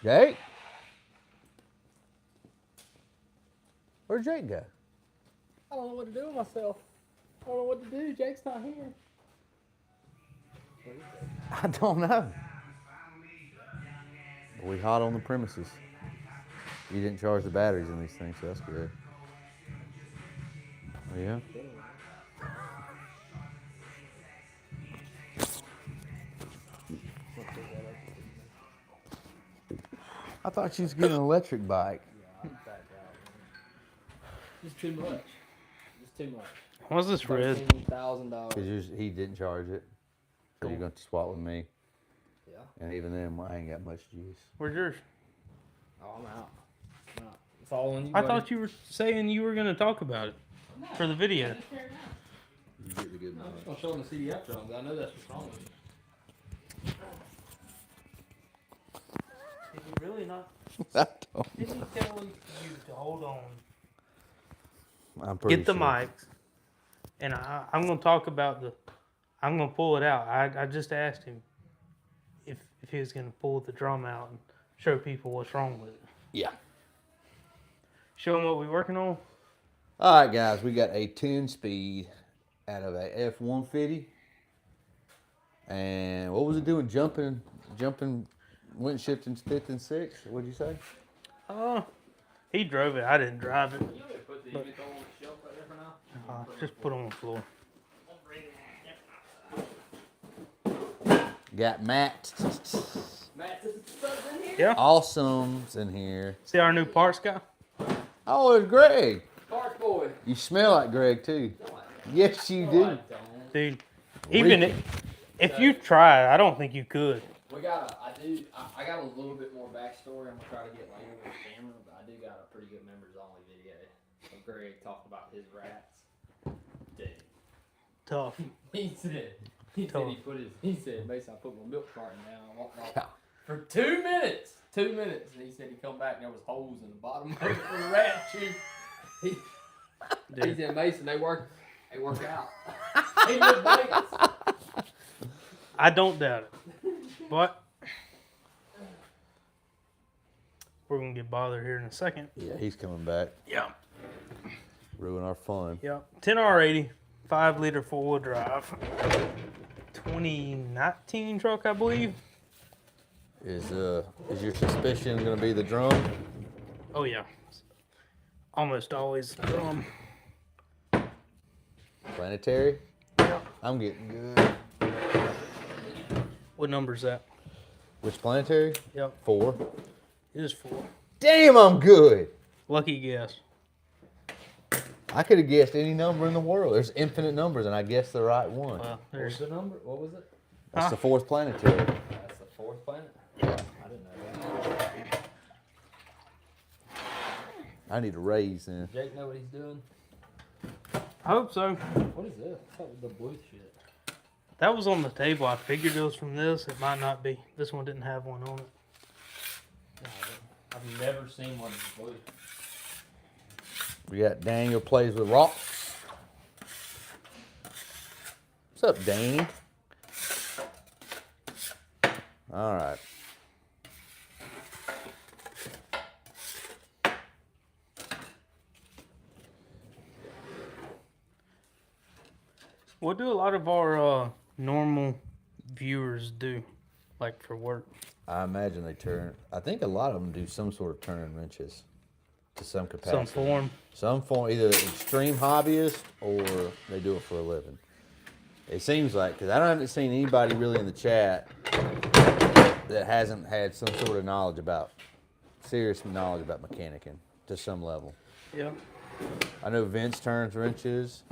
Jake? Where'd Jake go? I don't know what to do with myself. I don't know what to do. Jake's not here. I don't know. We hot on the premises. You didn't charge the batteries in these things, so that's good. Oh, yeah? I thought you was getting an electric bike. Just too much. Just too much. What's this red? $13,000. Because he didn't charge it. So you're going to swap with me. Yeah. And even then, I ain't got much juice. Where's yours? Oh, I'm out. It's all on you. I thought you were saying you were going to talk about it for the video. You get the good I'm just gonna show them the CDF drums. I know that's what's wrong with you. Did you really not? I don't. Didn't he tell you to hold on? I'm pretty Get the sure. mics, and I'm going to talk about I'm going to pull it out. I just asked him if he was going to pull the drum out and show people what's wrong with it. Yeah. Show them what we're working on. All right, guys. We got a 10-speed out of a F-150. And what was it doing? Jumping, went shifting 5th and 6th? What'd you say? He drove it. I didn't drive it. You want me to put the Evico on the shelf right there for now? Just put it on the floor. Got Matt. Matt, this is stuff in here? Yeah. Awesome's in here. See our new parts guy? Oh, it's Greg. Park boy. You smell like Greg, too. Yes, you do. Dude, even if you try, I don't think you could. I got a little bit more backstory. I'm gonna try to get later with the camera, but I do got a pretty good members only video of Greg talking about his rats. Dude. Tough. He said basically I put my milk carton down. I walked off for 2 minutes. 2 minutes. And he said he come back and there was holes in the bottom of it for the rat chew. He said, Mason, they work out. He lift weights. I don't doubt it. But we're going to get bothered here in a second. Yeah, he's coming back. Yeah. Ruin our fun. Yeah. 10R80, 5-liter 4-wheel drive. 2019 truck, I believe. Is your suspicion going to be the drum? Oh, yeah. Almost always drum. Planetary? Yeah. I'm getting good. What number is that? Which planetary? Yep. 4. It is 4. Damn, I'm good. Lucky guess. I could have guessed any number in the world. There's infinite numbers, and I guessed the right one. Well, What's the number? What was it? That's the 4th planetary. That's the 4th planet? Yeah. I didn't know that. I need a raise then. Jake know what he's doing? I hope so. What is this? That was the blue shit. That was on the table. I figured it was from this. It might not be. This one didn't have one on it. No, I've never seen one that's blue. We got Daniel plays with rocks. What's up, Danny? All right. What do a lot of our normal viewers do, like for work? I imagine they turn. I think a lot of them do some sort of turning wrenches to some capacity. Some form. Some form, either extreme hobbyist or they do it for a living. It seems like, because I haven't seen anybody really in the chat that hasn't had some sort of serious knowledge about mechanicking to some level. Yeah. I know Vince turns wrenches.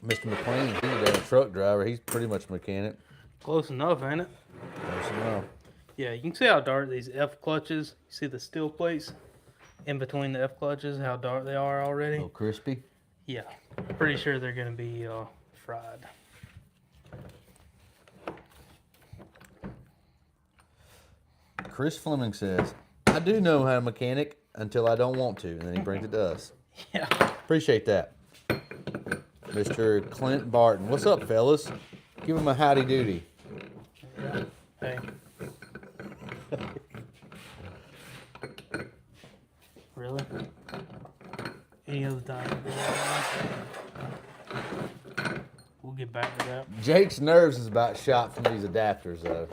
Mr. McLean, he's a truck driver. He's pretty much a mechanic. Close enough, ain't it? Close enough. Yeah, you can see how dark these F clutches. You see the steel plates in between the F clutches, how dark they are already? A little crispy. Yeah, pretty sure they're going to be fried. Chris Fleming says, I do know how to mechanic until I don't want to, and then he brings it to us. Yeah. Appreciate that. Mr. Clint Barton. What's up, fellas? Give him a howdy doody. Hey. Really? Any other time? We'll get back to that. Jake's nerves is about shot from these adapters, though.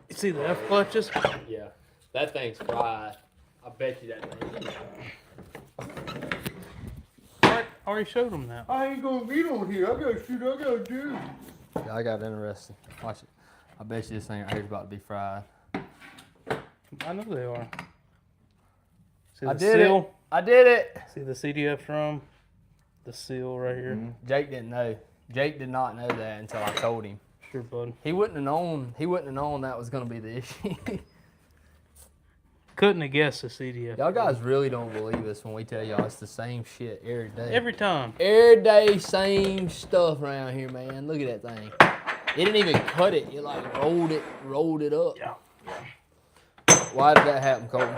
You see the F clutches? Yeah. That thing's fried. I bet you that thing. I already showed them that. I ain't gonna get on here. I gotta shoot. I gotta do. Yeah, I got interesting. Watch it. I bet you this thing right here's about to be fried. I know they are. See I the did seal? it. I did it. See the CDF drum? The seal right here. Jake didn't know. Jake did not know that until I told him. Sure, bud. He wouldn't have known. He wouldn't have known that was gonna be the issue. Couldn't have guessed the CDF. Y'all guys really don't believe us when we tell y'all it's the same shit every day. Every time. Every day, same stuff around here, man. Look at that thing. It didn't even cut it. It like rolled it up. Yeah. Why did that happen, Colton?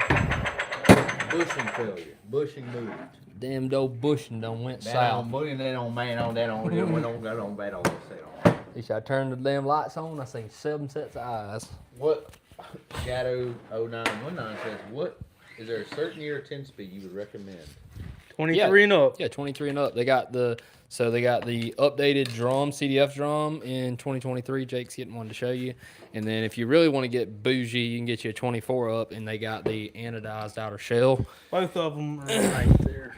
Bushing failure. Bushing moved. Damn old bushing done went That south. on bushing, that on man, on that on that one on that on that on that set on. He said, I turned the damn lights on. I seen 7 sets of eyes. What? Shadow 0919 says, what is there a certain year 10-speed you would recommend? 23 and up. Yeah, 23 and up. They got the updated drum, CDF drum in 2023. Jake's getting one to show you. And then if you really want to get bougie, you can get you a 24 up, and they got the anodized outer shell. Both of them are right there.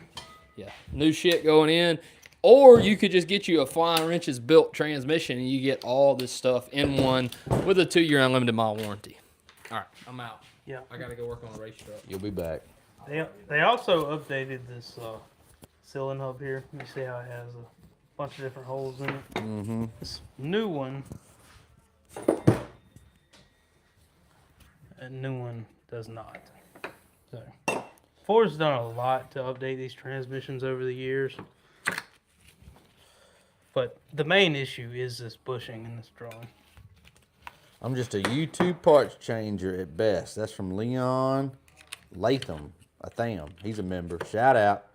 Yeah, new shit going in. Or you could just get you a Flying Wrenches built transmission, and you get all this stuff in one with a 2-year unlimited mile warranty. All right, I'm out. Yeah. I got to go work on a race truck. You'll be back. They also updated this ceiling hub here. You see how it has a bunch of different holes in it. Mm-hmm. This new one, a new one does not. So Ford's done a lot to update these transmissions over the years. But the main issue is this bushing in this drawing. I'm just a YouTube parts changer at best. That's from Leon Latham. He's a member. Shout out.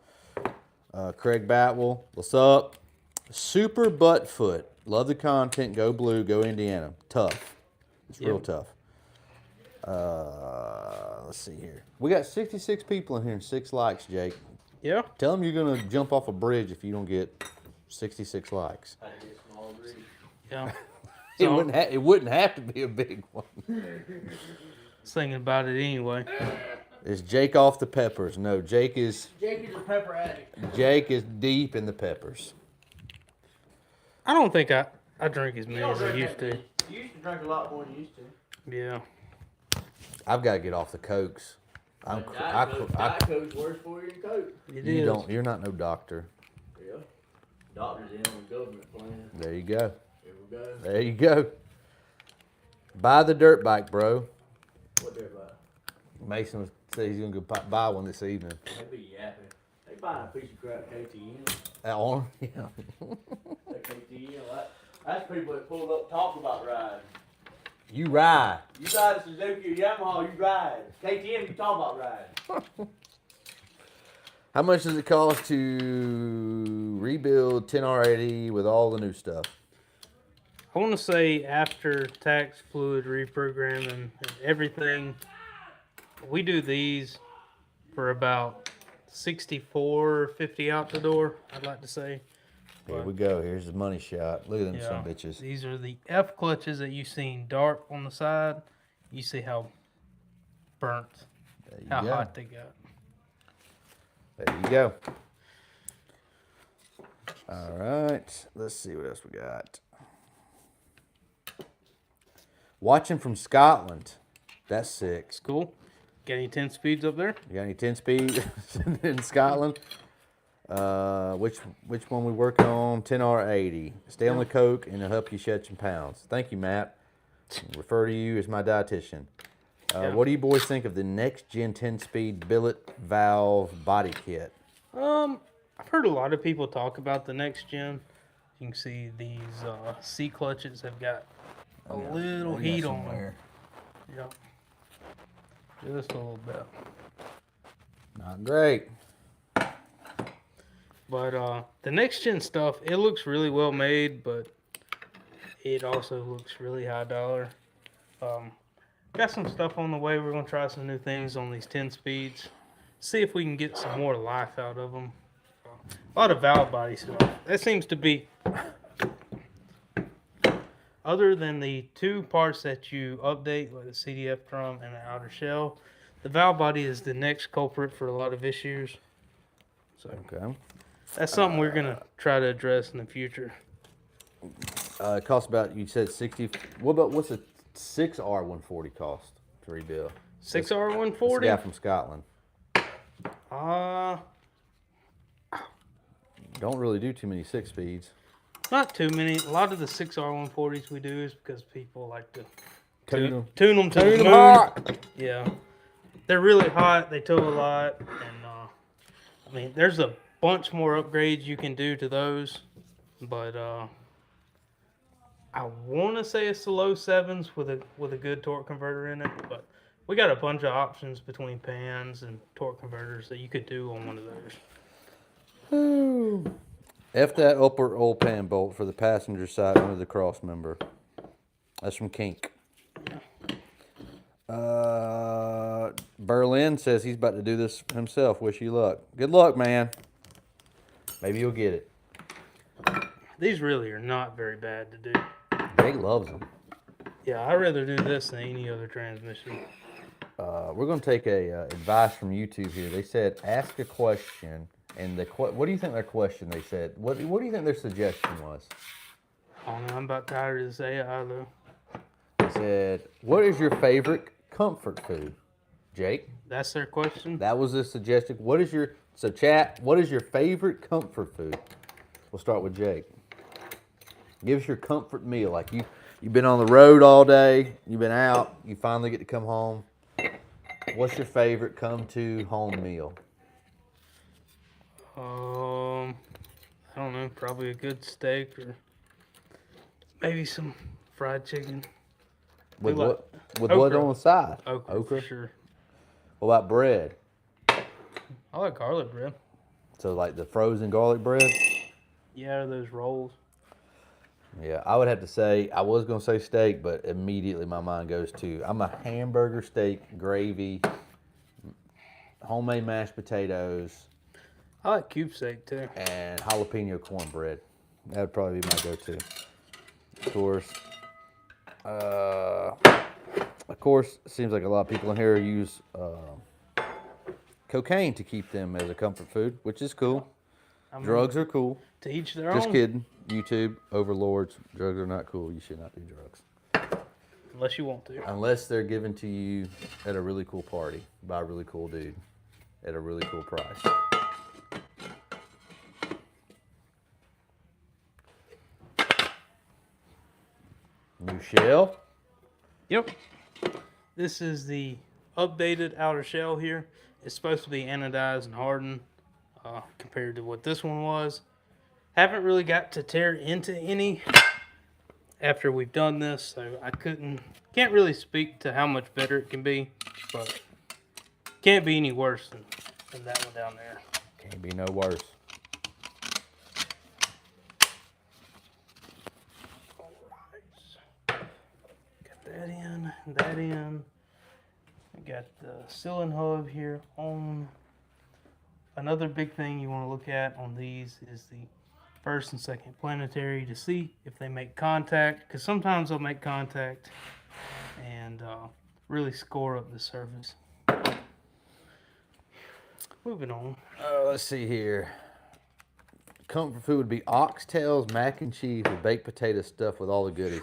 Craig Batwell. What's up? Super Buttfoot. Love the content. Go Blue. Go Indiana. Tough. It's real tough. Let's see here. We got 66 people in here and 6 likes, Jake. Yeah. Tell them you're going to jump off a bridge if you don't get 66 likes. Yeah. It wouldn't have to be a big one. Thinking about it anyway. Is Jake off the peppers? No, Jake is Jake is a pepper addict. Jake is deep in the peppers. I don't think I drink as many as I used to. You used to drink a lot more than you used to. Yeah. I've got to get off the cokes. Diet Coke's worse for you than Coke. You're not no doctor. Yeah. Doctors in on the government plan. There you go. Here we go. There you go. Buy the dirt bike, bro. What they're about? Mason said he's gonna go buy one this evening. They be yapping. They buying a piece of crap KTM. That one? Yeah. That KTM. That's people that pull up talk about riding. You ride. You ride a Suzuki or Yamaha, you ride. KTM, you talk about riding. How much does it cost to rebuild 10R80 with all the new stuff? I want to say after tax, fluid, reprogramming, and everything, we do these for about $64.50 out the door, I'd like to say. Here we go. Here's the money shot. Look at them Yeah, some bitches. these are the F clutches that you've seen dark on the side. You see how burnt, how hot they got. There you go. All right. Let's see what else we got. Watching from Scotland. That's sick. It's cool. Got any 10 speeds up there? You got any 10-speed in Scotland? Which one we working on? 10R80. Stay on the coke and it'll help you shed some pounds. Thank you, Matt. Refer to you as my dietitian. What do you boys think of the next gen 10-speed billet valve body kit? I've heard a lot of people talk about the next gen. You can see these C clutches have got a little heat on them. Yeah. Just a little bit. Not great. But the next gen stuff, it looks really well made, but It also looks really high dollar. Got some stuff on the way. We're gonna try some new things on these 10 speeds. See if we can get some more life out of them. A lot of valve body stuff. That seems to be, other than the two parts that you update, like the CDF drum and the outer shell, the valve body is the next culprit for a lot of issues. So Okay. that's something we're gonna try to address in the future. It costs about, you said 60. What's a 6R140 cost to rebuild? 6R140. This guy from Scotland. Don't really do too many 6 speeds. Not too many. A lot of the 6R140s we do is because people like to Tune them. tune them to the moon. Hot. Yeah, they're really hot. They tow a lot, and I mean, there's a bunch more upgrades you can do to those, but I want to say it's the low 7s with a good torque converter in it, but we got a bunch of options between pans and torque converters that you could do on one of those. F that upper oil pan bolt for the passenger side under the cross member. That's from Kink. Berlin says he's about to do this himself. Wish you luck. Good luck, man. Maybe you'll get it. These really are not very bad to do. Jake loves them. Yeah, I'd rather do this than any other transmission. We're going to take advice from YouTube here. They said, ask a question. And what do you think their question, they said? What do you think their suggestion was? Oh, no, I'm about tired of this AI, though. They said, what is your favorite comfort food? Jake? That's their question? That was the suggestion. Chat, what is your favorite comfort food? We'll start with Jake. Give us your comfort meal. Like you've been on the road all day, you've been out, you finally get to come home. What's your favorite come to home meal? I don't know, probably a good steak or maybe some fried chicken. With like what? With okra. what on the side? Okra, for sure. What about bread? I like garlic bread. So like the frozen garlic bread? Yeah, those rolls. Yeah, I would have to say, I was going to say steak, but immediately my mind goes to, I'm a hamburger, steak, gravy, homemade mashed potatoes, I like cube steak too. and jalapeno cornbread. That would probably be my go-to. Of course, it seems like a lot of people in here use cocaine to keep them as a comfort food, which is cool. Drugs are cool. To each their Just own. kidding. YouTube, overlords, drugs are not cool. You should not do drugs. Unless you want to. Unless they're given to you at a really cool party by a really cool dude at a really cool price. New shell. Yep. This is the updated outer shell here. It's supposed to be anodized and hardened compared to what this one was. Haven't really got to tear into any after we've done this, so I can't really speak to how much better it can be, but can't be any worse than that one down there. Can't be no worse. Got that in, that in. I got the ceiling hub here on. Another big thing you want to look at on these is the first and second planetary to see if they make contact, because sometimes they'll make contact and really score up the surface. Moving on. Let's see here. Comfort food would be oxtails, mac and cheese with baked potato stuffed with all the goodies.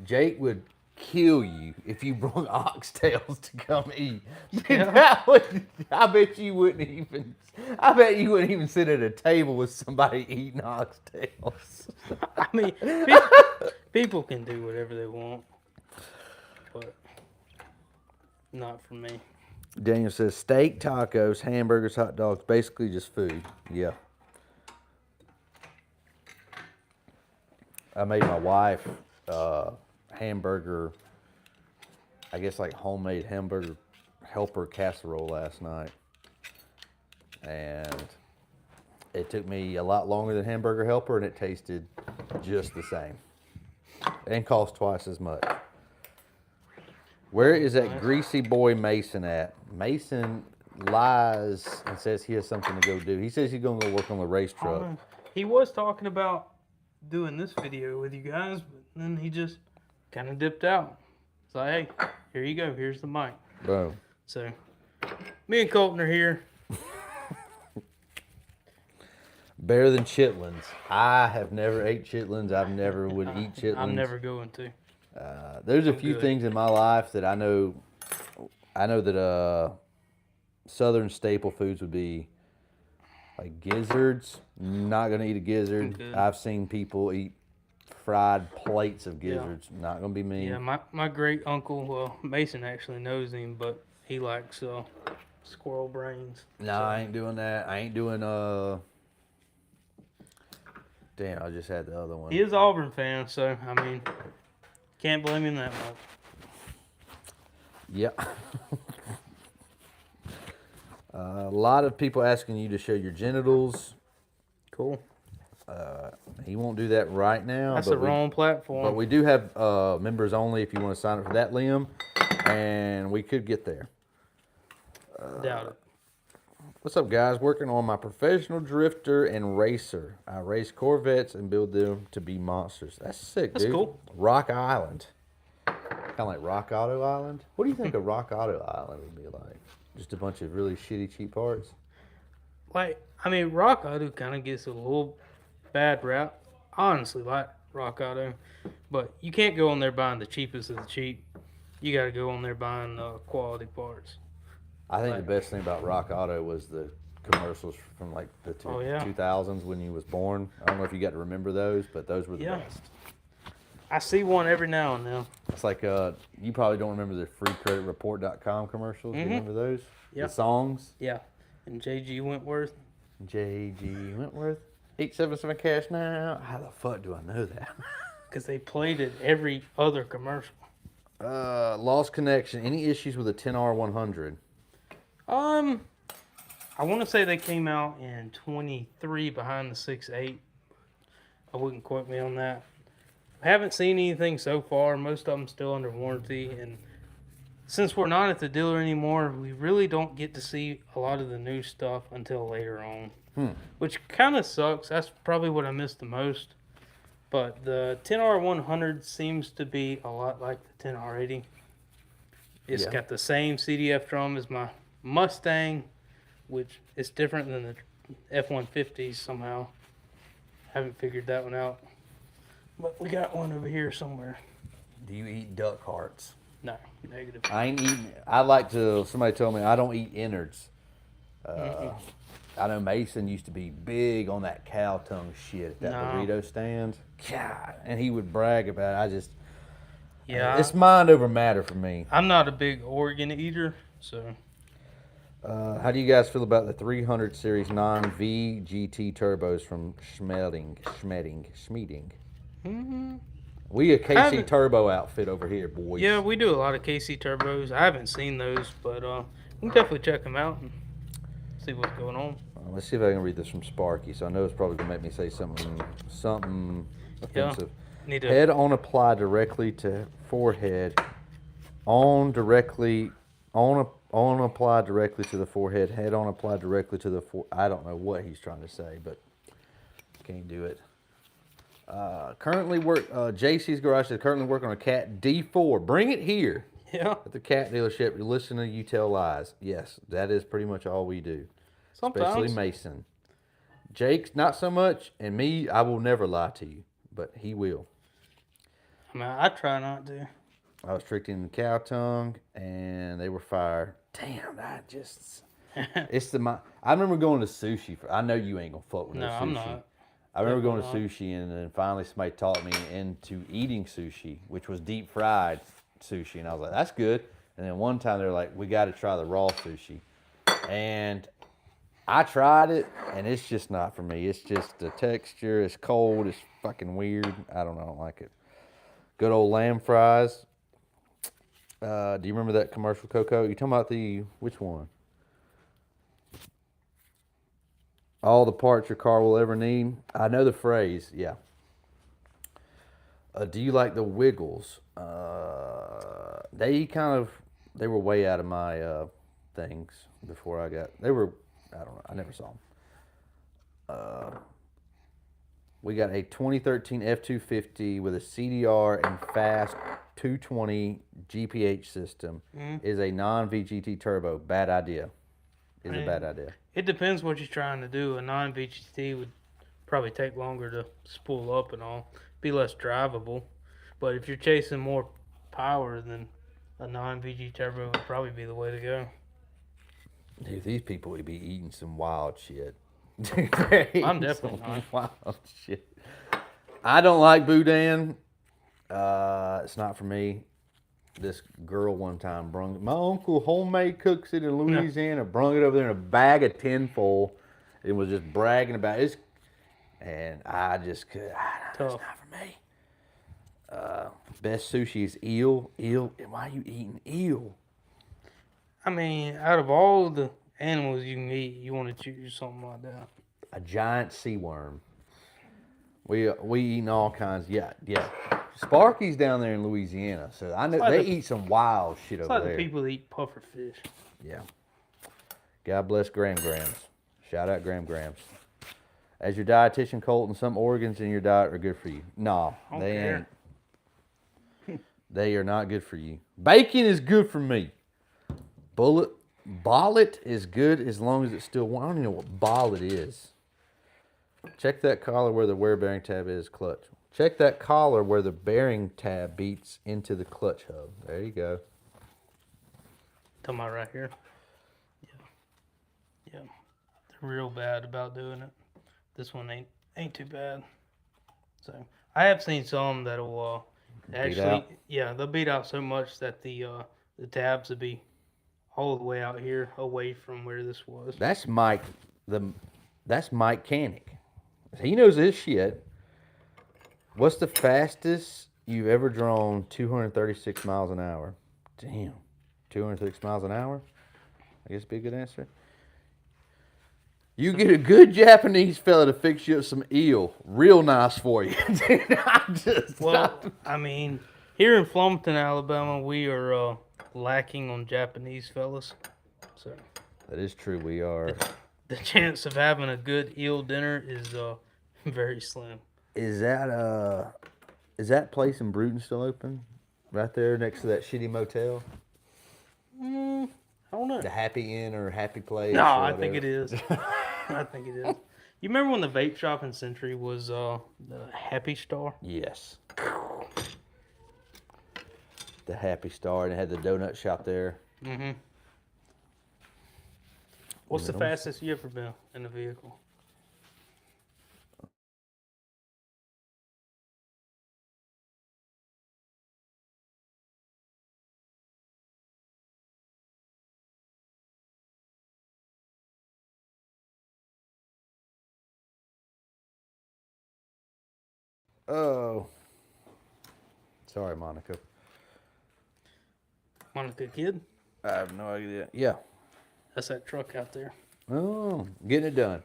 Jake would kill you if you brought oxtails to come eat. Yeah. I bet you wouldn't even sit at a table with somebody eating oxtails. I mean, people can do whatever they want, but not for me. Daniel says steak, tacos, hamburgers, hot dogs, basically just food. Yeah. I made my wife hamburger, I guess like homemade hamburger helper casserole last night. And it took me a lot longer than hamburger helper and it tasted just the same. and cost twice as much. Where is that greasy boy Mason at? Mason lies and says he has something to go do. He says he's going to go work on the race truck. He was talking about doing this video with you guys, but then he just kind of dipped out. So, hey, here you go. Here's the mic. Boom. So, me and Colton are here. Better than chitlins. I have never ate chitlins. I've never would eat chitlins. I'm never going to. There's a few things in my life that I know that southern staple foods would be like gizzards. Not gonna eat a gizzard. I've seen people eat fried plates of gizzards. Yeah. Not gonna be me. Yeah, my great uncle, well, Mason actually knows him, but he likes squirrel brains. No, so. I ain't doing that. I ain't doing Damn, I just had the other one. He is Auburn fan, so I mean, can't blame him that much. Yeah. A lot of people asking you to show your genitals. Cool. He won't do that right now. That's the wrong platform. But we do have members only if you want to sign up for that, Liam, and we could get there. Doubt it. What's up, guys? Working on my professional drifter and racer. I race Corvettes and build them to be monsters. That's sick, dude. That's cool. Rock Island. Kind of like Rock Auto Island. What do you think a Rock Auto Island would be like? Just a bunch of really shitty, cheap parts? Like, I mean, Rock Auto kind of gets a little bad rap. I honestly like Rock Auto. But you can't go on there buying the cheapest of the cheap. You got to go on there buying quality parts. I think the best thing about Rock Auto was the commercials from like the 2000s when you was born. I don't know if you got to remember those, but those were the best. I see one every now and then. It's like you probably don't remember the freecreditreport.com commercials. Mm-hmm. You remember those? Yeah. The songs? Yeah. And J.G. Wentworth. J.G. Wentworth. 877 cash now. How the fuck do I know that? Because they played it every other commercial. Lost connection. Any issues with the 10R100? I want to say they came out in 23 behind the 6.8. I wouldn't quote me on that. I haven't seen anything so far. Most of them still under warranty. And since we're not at the dealer anymore, we really don't get to see a lot of the new stuff until later on. Which kind of sucks. That's probably what I missed the most. But the 10R100 seems to be a lot like the 10R80. It's got the same CDF drum as my Mustang, which is different than the F-150s somehow. Haven't figured that one out. But we got one over here somewhere. Do you eat duck hearts? No, negative. I ain't eating. I like to. Somebody told me I don't eat innards. I know Mason used to be big on that cow tongue shit at that burrito stand. God, and he would brag about it. It's mind over matter for me. I'm not a big organ eater, so. How do you guys feel about the 300 series non-V GT turbos from Schmedding? Mm-hmm. We a KC Turbo outfit over here, boys. Yeah, we do a lot of KC turbos. I haven't seen those, but we can definitely check them out and see what's going on. Let's see if I can read this from Sparky. So I know it's probably gonna make me say something offensive. Head on apply directly to forehead. On apply directly to the forehead. Head on apply directly to the I don't know what he's trying to say, but can't do it. Currently JC's Garage is currently working on a Cat D4. Bring it here. Yeah. At the cat dealership. You listen to you tell lies. Yes, that is pretty much all we do. Sometimes. Especially Mason. Jake's not so much, and me, I will never lie to you, but he will. I mean, I try not to. I was tricked in the cow tongue, and they were fired. Damn, I remember going to sushi. I know you ain't gonna fuck with no sushi. I'm not. I remember going to sushi, and then finally somebody taught me into eating sushi, which was deep fried sushi, and I was like, that's good. And then one time they're like, we got to try the raw sushi, and I tried it, and it's just not for me. It's just the texture. It's cold. It's fucking weird. I don't know. I don't like it. Good old lamb fries. Do you remember that commercial, Coco? You talking about which one? All the parts your car will ever need. I know the phrase, yeah. Do you like the Wiggles? They were way out of my things before I got. I don't know. I never saw them. We got a 2013 F-250 with a CDR and fast 220 GPH system. Is a non-VGT turbo. Bad idea. Is a bad idea. It depends what you're trying to do. A non-VGT would probably take longer to spool up and all. Be less drivable. But if you're chasing more power, then a non-VG turbo would probably be the way to go. Dude, these people would be eating some wild shit. I'm definitely not. Wild shit. I don't like boudin. It's not for me. This girl one time my uncle homemade cooks it in Louisiana, brung it over there in a bag of tinfoil and was just bragging about it. And I just could. It's not for me. Best sushi is eel. Eel. Why are you eating eel? I mean, out of all the animals you can eat, you want to choose something like that. A giant sea worm. We eating all kinds. Yeah. Sparky's down there in Louisiana, so I know they eat some wild shit over there. It's like the people that eat puffer fish. Yeah. God bless Graham Grams. Shout out Graham Grams. As your dietitian, Colton, some organs in your diet are good for you. No, they ain't. They are not good for you. Bacon is good for me. Bollet is good as long as it's still warm. I don't even know what bollet is. Check that collar where the wear bearing tab is, clutch. Check that collar where the bearing tab beats into the clutch hub. There you go. Talking about right here. Yeah. They're real bad about doing it. This one ain't too bad. So I have seen some that'll actually they'll beat out so much that the tabs will be all the way out here away from where this was. That's Mike Canick. He knows his shit. What's the fastest you've ever drawn 236 miles an hour? Damn. 236 miles an hour? I guess be a good answer. You get a good Japanese fella to fix you up some eel. Real nice for you. I mean, here in Flumpton, Alabama, we are lacking on Japanese fellas. So that is true. We are. The chance of having a good eel dinner is very slim. Is that place in Bruton still open? Right there next to that shitty motel? I don't know. The Happy Inn or Happy Place? No, I think it is. I think it is. You remember when the vape shop in Century was the Happy Star? Yes. The Happy Star, and it had the donut shop there. Mm-hmm. What's the fastest you ever been in a vehicle? Oh. Sorry, Monica. Monica Kid? I have no idea. Yeah. That's that truck out there. Oh, getting it done.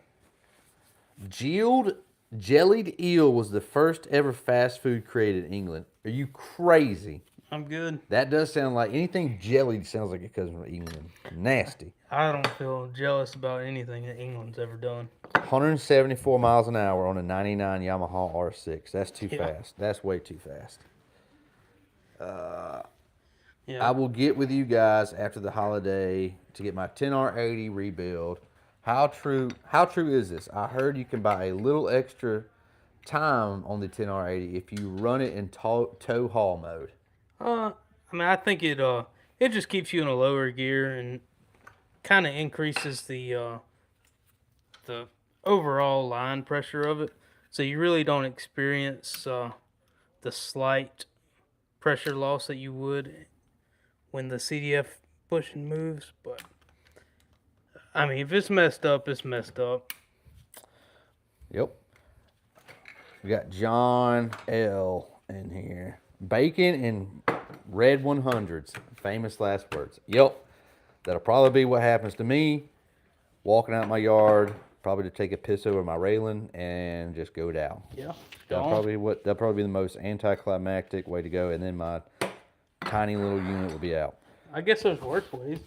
Jellied eel was the first ever fast food created in England. Are you crazy? I'm good. That does sound like anything jellied sounds like it comes from England. Nasty. I don't feel jealous about anything that England's ever done. 174 miles an hour on a 99 Yamaha R6. That's too fast. That's way too fast. I will get with you guys after the holiday to get my 10R80 rebuild. How true is this? I heard you can buy a little extra time on the 10R80 if you run it in tow haul mode. I mean, I think it just keeps you in a lower gear and kind of increases the overall line pressure of it, so you really don't experience the slight pressure loss that you would when the CDF pushing moves. But I mean, if it's messed up, it's messed up. Yep. We got John L in here. Bacon and red 100s. Famous last words. Yep. That'll probably be what happens to me walking out my yard probably to take a piss over my railing and just go down. Yeah. That'll probably be the most anticlimactic way to go, and then my tiny little unit will be out. I guess there's worse ways.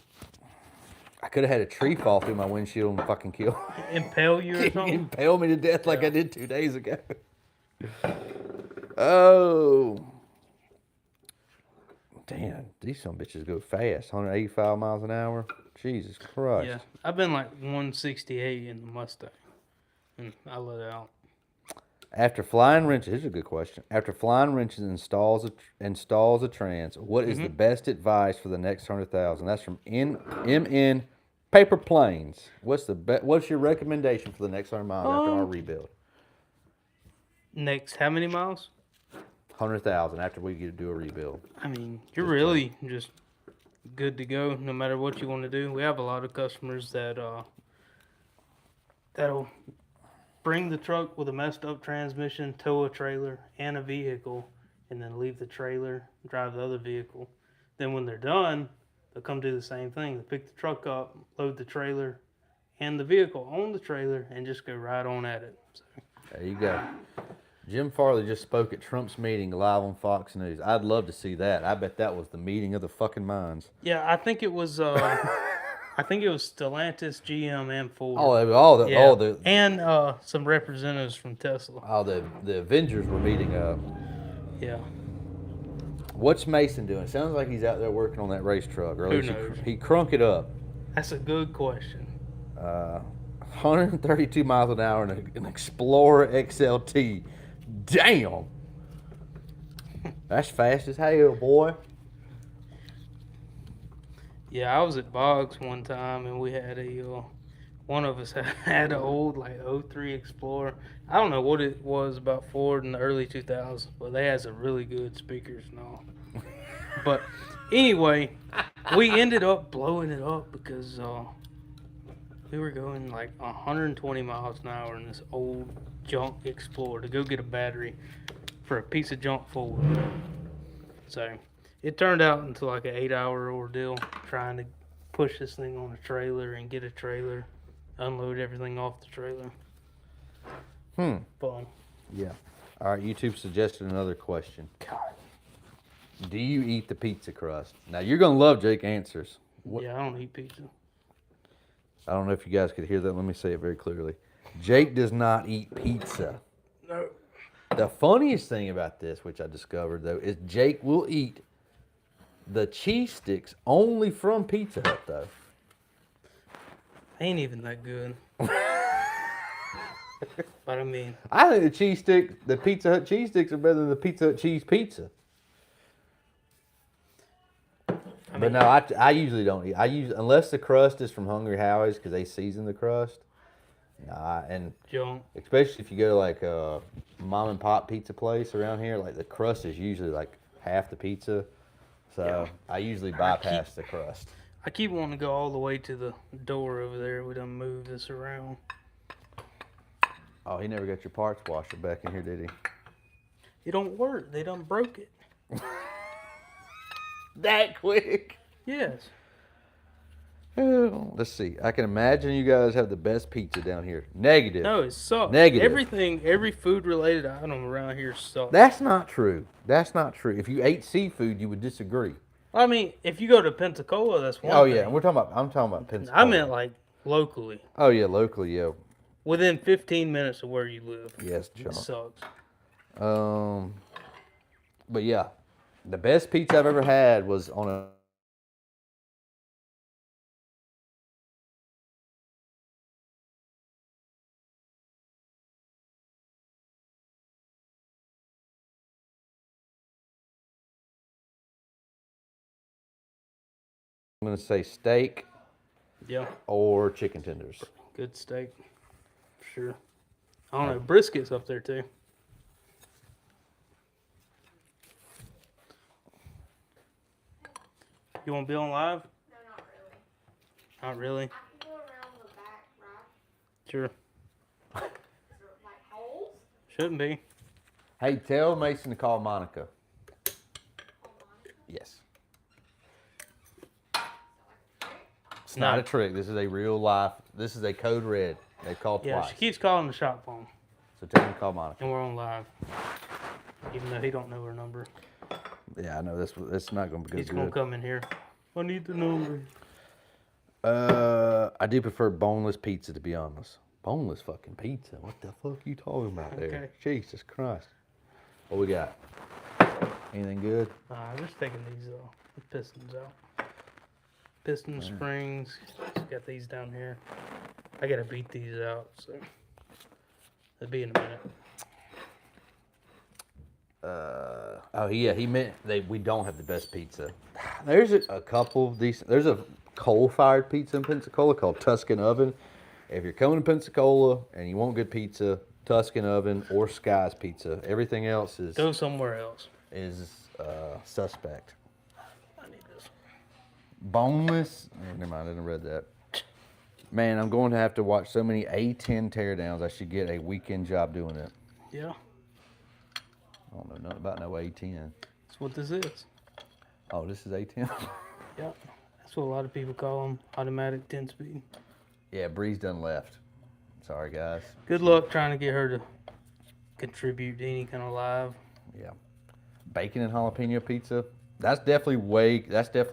I could have had a tree fall through my windshield and fucking kill Impale you or something? impale me to death like I did 2 days ago. Oh. Damn, these some bitches go fast. 185 miles an hour. Jesus Christ. Yeah. I've been like 168 in the Mustang. And I let it out. After flying wrenches, here's a good question. After flying wrenches installs a trans, what is the best advice for the next 100,000? That's from MN Paper Planes. What's your recommendation for the next 100 miles after our rebuild? Next, how many miles? 100,000 after we get to do a rebuild. I mean, you're really just good to go no matter what you want to do. We have a lot of customers that'll bring the truck with a messed up transmission, tow a trailer and a vehicle, and then leave the trailer, drive the other vehicle. Then when they're done, they'll come do the same thing. They pick the truck up, load the trailer and the vehicle on the trailer, and just go right on at it. So. There you go. Jim Farley just spoke at Trump's meeting live on Fox News. I'd love to see that. I bet that was the meeting of the fucking minds. Yeah, I think it was. I think it was Stellantis, GM, and Ford. And some representatives from Tesla. Oh, the Avengers were meeting up. Yeah. What's Mason doing? Sounds like he's out there working on that race truck. Or Who knows? He crunk it up. That's a good question. 132 miles an hour in an Explorer XLT. Damn. That's fast as hell, boy. Yeah, I was at Boggs one time, and we had one of us had an old like '03 Explorer. I don't know what it was about Ford in the early 2000s, but they had some really good speakers and all. But anyway, we ended up blowing it up because we were going like 120 miles an hour in this old junk Explorer to go get a battery for a piece of junk Ford. So it turned out into like an 8-hour ordeal trying to push this thing on a trailer and get a trailer, unload everything off the trailer. Fun. Yeah. All right, YouTube suggested another question. God. Do you eat the pizza crust? Now, you're going to love Jake answers. Yeah, I don't eat pizza. I don't know if you guys could hear that. Let me say it very clearly. Jake does not eat pizza. No. The funniest thing about this, which I discovered, though, is Jake will eat the cheese sticks only from Pizza Hut, though. Ain't even that good. But I mean, I think the Pizza Hut cheese sticks are better than the Pizza Hut cheese pizza. But no, I usually don't eat. Unless the crust is from Hungry Howie's because they season the crust. Nah, and junk. especially if you go to like a mom and pop pizza place around here, like the crust is usually like half the pizza. So I usually bypass the crust. I keep wanting to go all the way to the door over there. We done move this around. Oh, he never got your parts washer back in here, did he? It don't work. They done broke it. That quick? Yes. Oh, let's see. I can imagine you guys have the best pizza down here. Negative. No, it sucks. Negative. Every food related item around here sucks. That's not true. That's not true. If you ate seafood, you would disagree. I mean, if you go to Pensacola, that's one Oh thing. yeah, I'm talking about Pensacola. I meant like locally. Oh yeah, locally, yeah. Within 15 minutes of where you live. Yes, It John. sucks. But yeah, the best pizza I've ever had was on a. I'm gonna say steak Yeah. or chicken tenders. Good steak. Sure. I don't know. Brisket's up there too. You want to be on live? No, not really. Not really. I can go around the back, right? Sure. Is there like holes? Shouldn't be. Hey, tell Mason to call Monica. Yes. It's not a trick. This is a real life. This is a code red. They called Yeah, twice. she keeps calling the shop phone, So tell him to call Monica. and we're on live. Even though he don't know her number. Yeah, I know this not gonna be He's good. gonna come in here. I need the number. I do prefer boneless pizza, to be honest. Boneless fucking pizza. What the fuck you talking about there? Okay. Jesus Christ. What we got? Anything good? I'm just taking these the pistons out. Piston springs. Just got these down here. I gotta beat these out, so it'll be in a minute. Oh yeah, he meant we don't have the best pizza. There's a couple decent. There's a coal-fired pizza in Pensacola called Tuscan Oven. If you're coming to Pensacola and you want good pizza, Tuscan Oven or Sky's Pizza. Everything else Go somewhere else. is suspect. I need this. Boneless. Never mind, I didn't read that. Man, I'm going to have to watch so many A10 teardowns. I should get a weekend job doing it. Yeah, I don't know nothing about no A10. that's what this is. Oh, this is A10. Yeah, that's what a lot of people call them. Automatic 10-speed. Yeah, Bree's done left. Sorry, guys. Good luck trying to get her to contribute to any kind of live. Yeah. Bacon and jalapeno pizza. That's definitely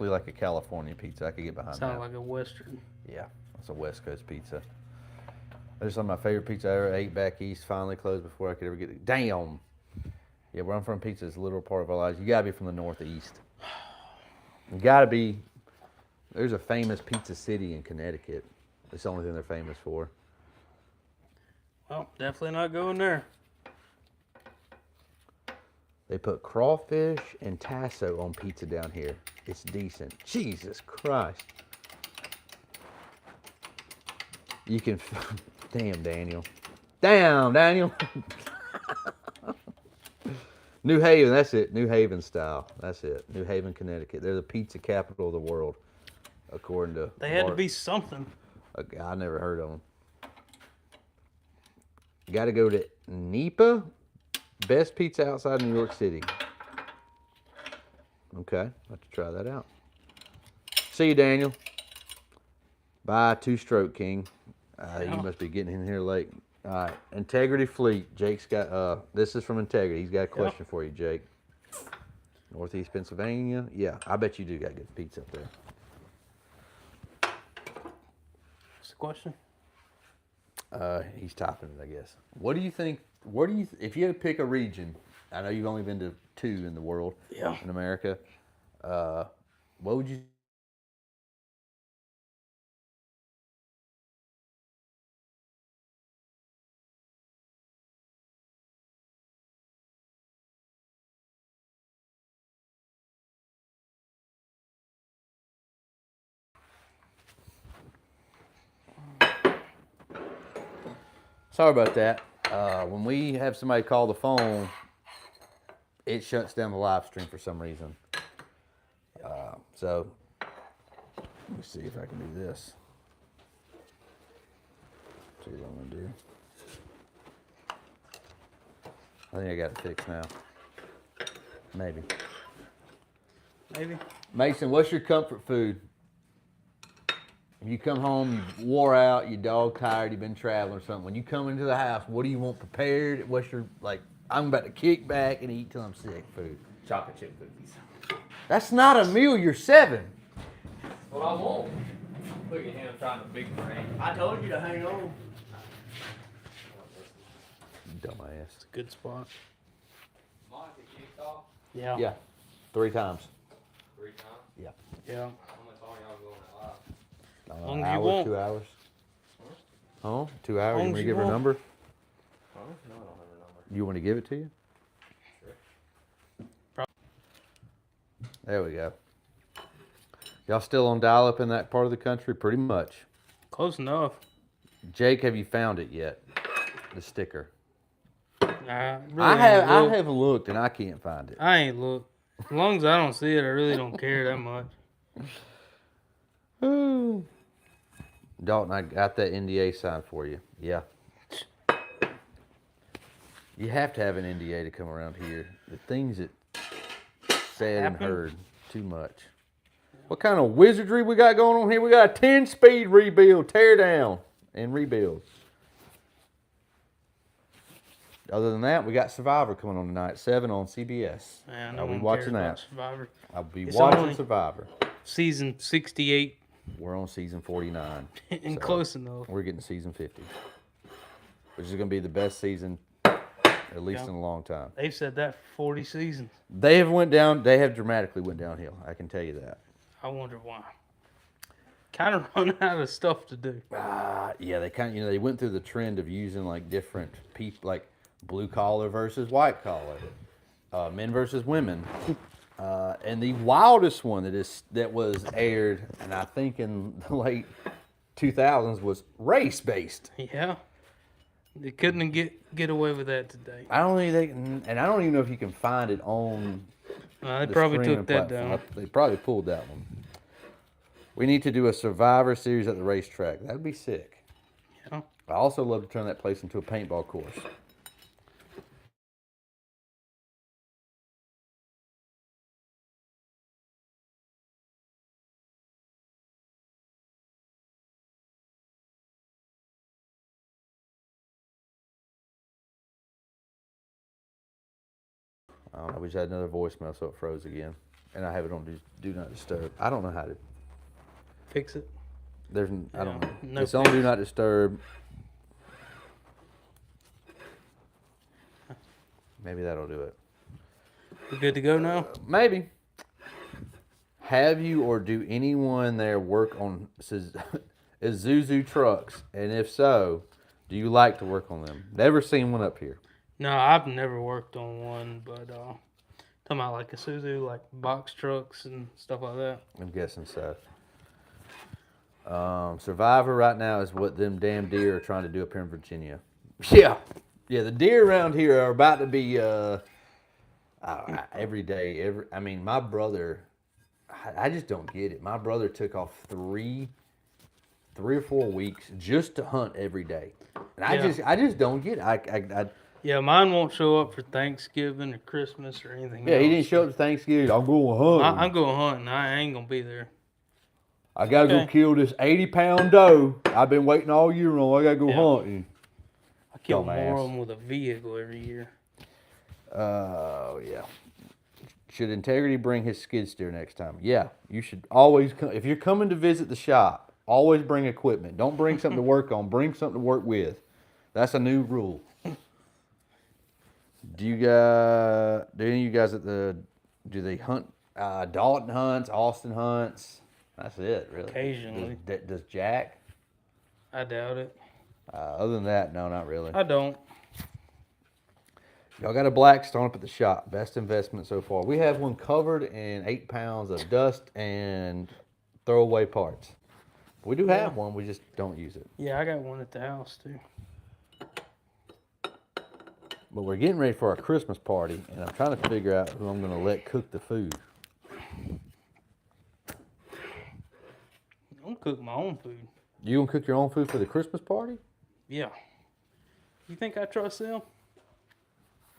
like a California pizza. I could get behind Sound that. like a Western. Yeah, that's a West Coast pizza. That's some of my favorite pizza I ever ate back east. Finally closed before I could ever get it. Damn. Yeah, where I'm from, pizza is a literal part of our lives. You gotta be from the Northeast. You gotta be. There's a famous pizza city in Connecticut. It's the only thing they're famous for. Well, definitely not going there. They put crawfish and tasso on pizza down here. It's decent. Jesus Christ. You can. Damn, Daniel. Damn, Daniel. New Haven, that's it. New Haven style. That's it. New Haven, Connecticut. They're the pizza capital of the world, according to. They had to Bart. be something. A guy I never heard of them. You got to go to Nipa. Best pizza outside New York City. Okay, I'll have to try that out. See you, Daniel. Bye, Two-Stroke King. You must be getting in here late. All right, Integrity Fleet. Jake's got, this is from Integrity. He's got a question for you, Jake. Northeast Pennsylvania. Yeah, I bet you do got good pizza up there. What's the question? He's topping it, I guess. What do you think? If you had to pick a region, I know you've only been to 2 in the world, in America. What would you? Sorry about that. When we have somebody call the phone, it shuts down the live stream for some reason. So let me see if I can do this. See what I'm gonna do. I think I got it fixed now. Maybe. Maybe. Mason, what's your comfort food? You come home, you wore out, your dog tired, you've been traveling or something. When you come into the house, what do you want prepared? What's your, I'm about to kick back and eat till I'm sick food. Chocolate chip cookies. That's not a meal, you're 7. That's what I want. Look at him trying to big brain. I told you to hang on. Dumbass. It's a good spot. Monica kicked off Yeah. Yeah, 3 times. 3 times. Yeah. Yeah. How much are y'all going at live? Long as you Hour, want. 2 hours. Huh? 2 hours. You Long want as me to you give her a want. number? Huh? No, I don't have a number. You want to give it to you? Sure. There we go. Y'all still on dial-up in that part of the country? Pretty much. Close enough. Jake, have you found it yet? The sticker. I I have looked and I can't find it. I ain't looked. As long as I don't see it, I really don't care that much. Ooh. Dalton, I got that NDA signed for you. Yeah. You have to have an NDA to come around here. The things that said and Happen. heard too much. What kind of wizardry we got going on here? We got a 10-speed rebuild, tear down, and rebuild. Other than that, we got Survivor coming on tonight, 7 on CBS. Man, I'll no be one watching cares about that. Survivor. I'll be It's watching only- Survivor. Season 68 We're on season 49. and so close enough. We're getting season 50, which is going to be the best season, at least Yeah. in a long time. They've said that for 40 seasons. They have dramatically went downhill. I can tell you that. I wonder why. Kind of run out of stuff to do. Yeah, they kind of, they went through the trend of using like different people, like blue collar versus white collar, men versus women, and the wildest one that was aired, and I think in the late 2000s was race based. Yeah. They couldn't get away with that today. I don't think they can, and I don't even know if you can find it on. They the probably streaming took that platform. down. They probably pulled that one. We need to do a Survivor series at the racetrack. That'd be sick. Yeah. I also love to turn that place into a paintball course. I don't know. We just had another voicemail, so it froze again. And I have it on do not disturb. I don't know how to. Fix it. I don't know. No It's on fix. do not disturb. Maybe that'll do it. We good to go now? Maybe. Have you or do anyone there work on Isuzu trucks? And if so, do you like to work on them? Never seen one up here. No, I've never worked on one, but talking about like a Isuzu, like box trucks and stuff like that. I'm guessing so. Survivor right now is what them damn deer are trying to do up here in Virginia. Yeah. Yeah, the deer around here are about to be every day. I mean, my brother, I just don't get it. My brother took off three or 4 weeks just to hunt every day. And I just don't get it. Yeah, mine won't show up for Thanksgiving or Christmas or anything Yeah, else. he didn't show up to Thanksgiving. I'm going hunting. I'm going hunting. I ain't going to be there. I got to go Okay. kill this 80-pound doe. I've been waiting all year on. I got to go hunting. I kill Dumbass. more of them with a vehicle every year. Oh, yeah. Should Integrity bring his skid steer next time? Yeah, you should always come. If you're coming to visit the shop, always bring equipment. Don't bring something to work on. Bring something to work with. That's a new rule. Do any of you guys do they hunt? Dalton hunts, Austin hunts. That's it, really. Occasionally. Does Jack? I doubt it. Other than that, no, not really. I don't. Y'all got a Blackstone up at the shop. Best investment so far. We have one covered in 8 pounds of dust and throwaway parts. We do have one. We just don't use it. Yeah, I got one at the house too. But we're getting ready for our Christmas party, and I'm trying to figure out who I'm going to let cook the food. I'm cook my own food. You going to cook your own food for the Christmas party? Yeah. You think I trust them?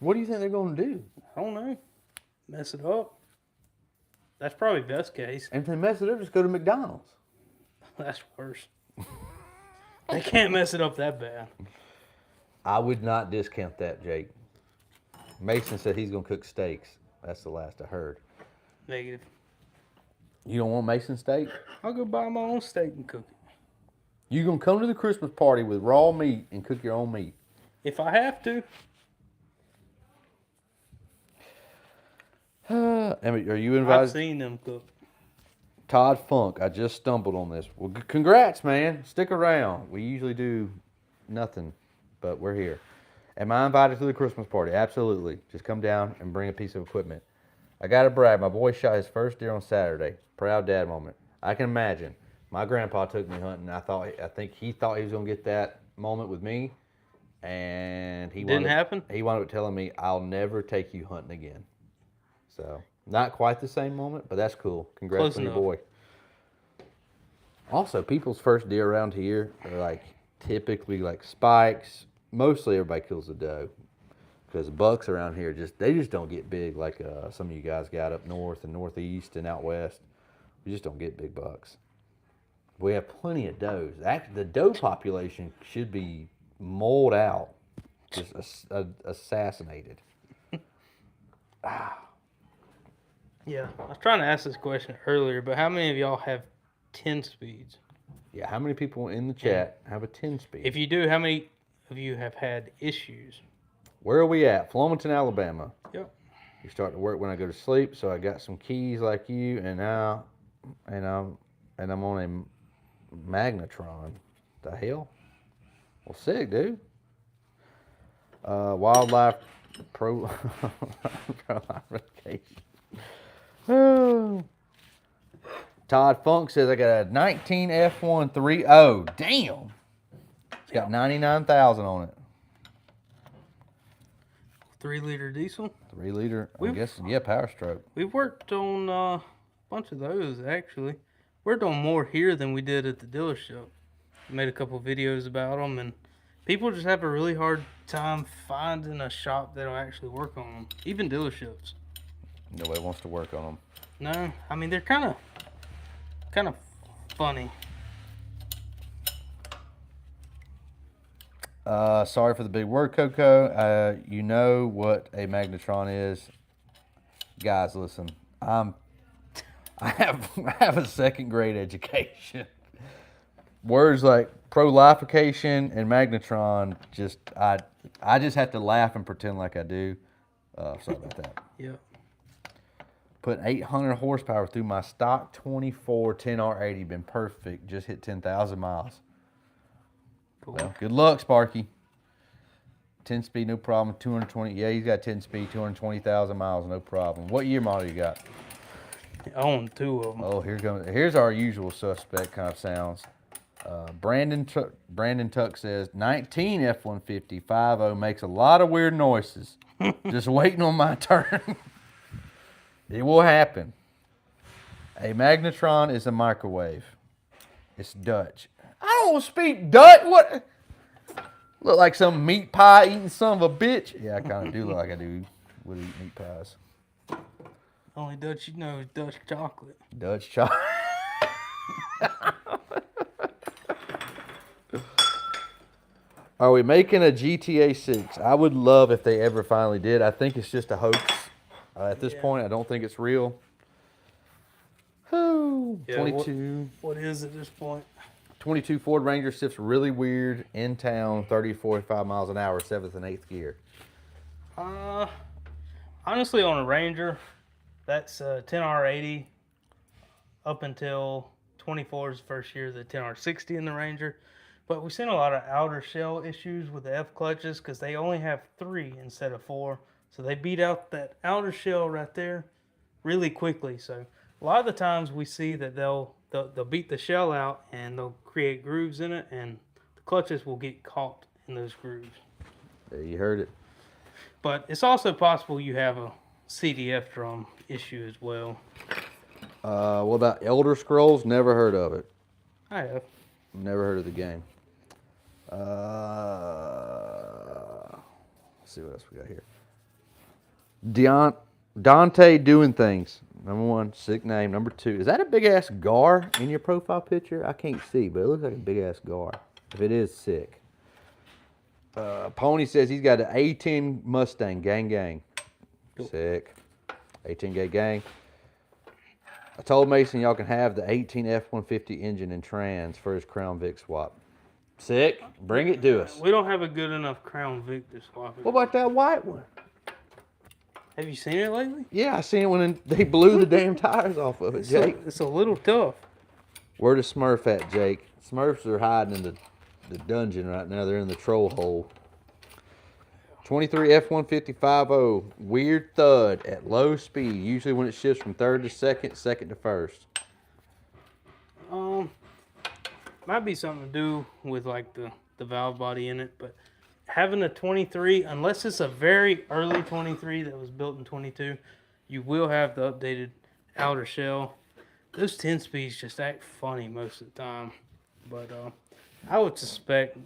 What do you think they're going to do? I don't know. Mess it up. That's probably best case. And if they mess it up, just go to McDonald's. That's worse. They can't mess it up that bad. I would not discount that, Jake. Mason said he's going to cook steaks. That's the last I heard. Negative. You don't want Mason steak? I'll go buy my own steak and cook it. You going to come to the Christmas party with raw meat and cook your own meat? If I have to. Emmett, are you I've invited? seen them cook. Todd Funk, I just stumbled on this. Well, congrats, man. Stick around. We usually do nothing, but we're here. Am I invited to the Christmas party? Absolutely. Just come down and bring a piece of equipment. I got to brag. My boy shot his first deer on Saturday. Proud dad moment. I can imagine. My grandpa took me hunting. I think he thought he was going to get that moment with me, and he Didn't happen? He wound up telling me, "I'll never take you hunting again." So, not quite the same moment, but that's cool. Congrats Close on your enough. boy. Also, people's first deer around here are like typically like spikes. Mostly everybody kills a doe because bucks around here they just don't get big like some of you guys got up north and northeast and out west. We just don't get big bucks. We have plenty of does. Actually, the doe population should be mulled out. just assassinated. Yeah, I was trying to ask this question earlier, but how many of y'all have 10 speeds? Yeah, how many people in the chat have a 10-speed? If you do, how many of you have had issues? Where are we at? Flomaton, Alabama. Yep. You start to work when I go to sleep, so I got some keys like you, and now, I'm on a magnetron. The hell? Well, sick, dude. Wildlife proliferation. Oh. Todd Funk says I got a 19 F130. Damn. It's got 99,000 on it. 3-liter diesel. 3 liter. I'm guessing, yeah, Power Stroke. We've worked on a bunch of those actually. Worked on more here than we did at the dealership. Made a couple videos about them, and people just have a really hard time finding a shop that'll actually work on them. Even dealerships. Nobody wants to work on them. No, I mean they're kind of funny. Sorry for the big word, Coco. You know what a magnetron is, guys. Listen, I have a second grade education. Words like prolification and magnetron, I just have to laugh and pretend like I do. Sorry about that. Yeah. Put 800 horsepower through my stock 24 10R80. Been perfect. Just hit 10,000 miles. Cool. Well, good luck, Sparky. 10 speed, no problem. 220. Yeah, he's got 10 speed, 220,000 miles, no problem. What year model you got? I own 2 of them. Oh, here's our usual suspect kind of sounds. Brandon Tuck says 19 F-150 5.0 makes a lot of weird noises. Just waiting on my turn. It will happen. A magnetron is a microwave. It's Dutch. I don't speak Dutch. What? Look like some meat pie eating son of a bitch. Yeah, I kind of do look like I do would eat meat pies. Only Dutch you know is Dutch chocolate. Dutch chocolate. Are we making a GTA 6? I would love if they ever finally did. I think it's just a hoax. At this point, I don't think it's real. Oh, Yeah, 22. What is at this point? 22 Ford Ranger sifts really weird in town, 30 to 45 miles an hour, 7th and 8th gear. Honestly, on a Ranger, that's 10R80 up until 24 is the first year of the 10R60 in the Ranger. But we've seen a lot of outer shell issues with the F clutches because they only have 3 instead of 4. So they beat out that outer shell right there really quickly. So a lot of the times we see that they'll beat the shell out and they'll create grooves in it, and the clutches will get caught in those grooves. There, you heard it. But it's also possible you have a CDF drum issue as well. What about Elder Scrolls? Never heard of it. I have. Never heard of the game. Let's see what else we got here. Dante doing things. Number 1, sick name. Number 2, is that a big ass gar in your profile picture? I can't see, but it looks like a big ass gar. If it is, sick. Pony says he's got an A10 Mustang. Gang. Cool. Sick. A10 gang. I told Mason y'all can have the 18 F-150 engine and trans for his Crown Vic swap. Sick. Bring it to us. We don't have a good enough Crown Vic to swap it. What about that white one? Have you seen it lately? Yeah, I seen it when they blew the damn tires off of it, Jake. It's a little tough. Where the Smurf at, Jake? Smurfs are hiding in the dungeon right now. They're in the troll hole. 23 F-150 5.0. Weird thud at low speed. Usually when it shifts from 3rd to 2nd, 2nd to 1st. Might be something to do with like the valve body in it, but having a 23, unless it's a very early 23 that was built in 22, you will have the updated outer shell. Those 10 speeds just act funny most of the time, but I would suspect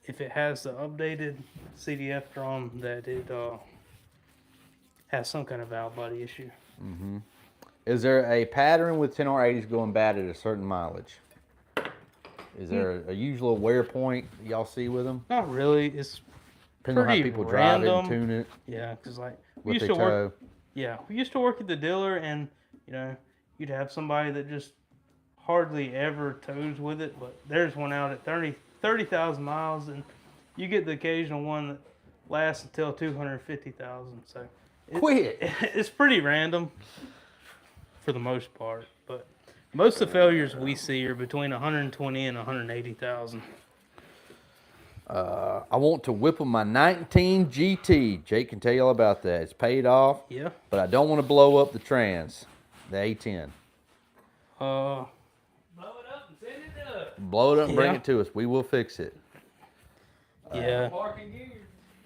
if it has the updated CDF drum that it has some kind of valve body issue. Mm-hmm. Is there a pattern with 10R80s going bad at a certain mileage? Is there a usual wear point y'all see with them? Not really. It's Depending on how pretty people drive it and random. tune it, Yeah, because like we what used they to work. tow. Yeah, we used to work at the dealer, and you'd have somebody that just hardly ever tows with it, but there's one out at 30,000 miles, and you get the occasional one that lasts until 250,000. So Quit. it's pretty random for the most part, but most of the failures we see are between 120 and 180,000. I want to whip on my 19 GT. Jake can tell you all about that. It's paid off, Yeah. but I don't want to blow up the trans, the A10. Uh, Blow it up and send it up. Blow it up and bring Yeah. it to us. We will fix it. yeah, Parking gear.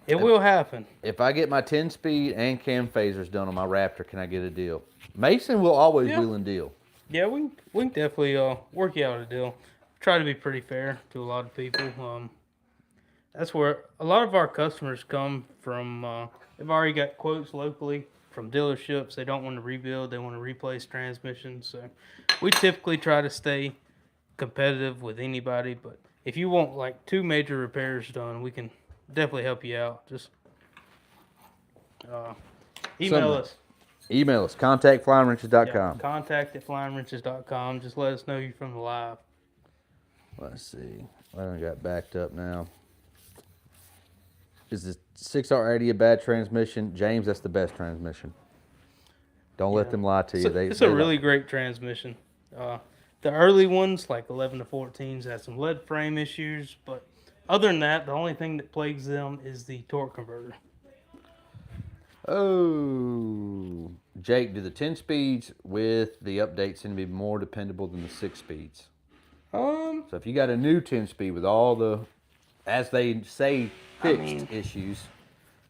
it will happen. If I get my 10-speed and cam phasers done on my Raptor, can I get a deal? Mason will always Yeah. wheel and deal. Yeah, we can definitely work you out a deal. Try to be pretty fair to a lot of people. That's where a lot of our customers come from. They've already got quotes locally from dealerships. They don't want to rebuild. They want to replace transmissions. So we typically try to stay competitive with anybody. But if you want like 2 major repairs done, we can definitely help you out. Just email us. Email us, contact.flyingwrenches.com. Yeah, contact@flyingwrenches.com. Just let us know you're from the live. Let's see. I got backed up now. Is the 6R80 a bad transmission? James, that's the best transmission. Don't let them lie to you. It's a really great transmission. The early ones, like 11 to 14s, had some lead frame issues, but other than that, the only thing that plagues them is the torque converter. Oh, Jake, do the 10 speeds with the updates seem to be more dependable than the 6 speeds? So if you got a new 10 speed with all the, as they say, fixed issues.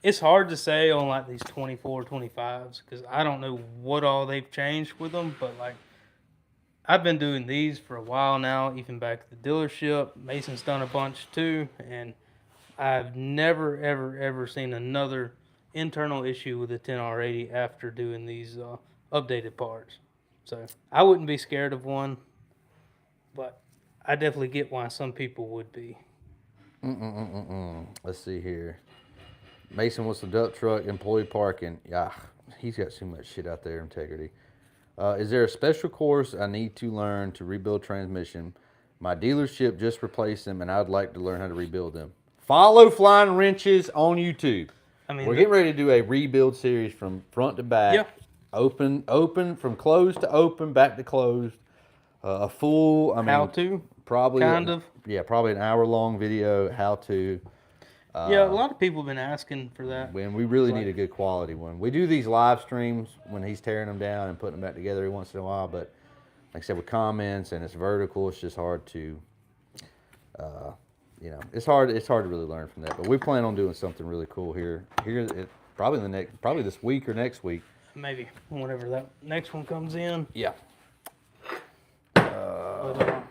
It's hard to say on like these 24, 25s because I don't know what all they've changed with them, but like I've been doing these for a while now, even back at the dealership. Mason's done a bunch too, and I've never, ever, ever seen another internal issue with the 10R80 after doing these updated parts. So I wouldn't be scared of one, but I definitely get why some people would be. Let's see here. Mason wants the dump truck, employee parking. Yeah, he's got too much shit out there, integrity. Is there a special course I need to learn to rebuild transmission? My dealership just replaced them, and I'd like to learn how to rebuild them. Follow Flying Wrenches on YouTube. I mean, We're getting ready to do a rebuild series from front to back. Yeah. Open, from closed to open, back to closed. A full, how to? Probably kind of. Yeah, probably an hour-long video, how to. Yeah, a lot of people have been asking for that. When we really need a good quality one. We do these live streams when he's tearing them down and putting them back together every once in a while, but like I said, with comments and it's vertical, it's just hard to, it's hard to really learn from that. But we plan on doing something really cool here. Probably this week or next week. Maybe whenever that next one comes in. Yeah. But,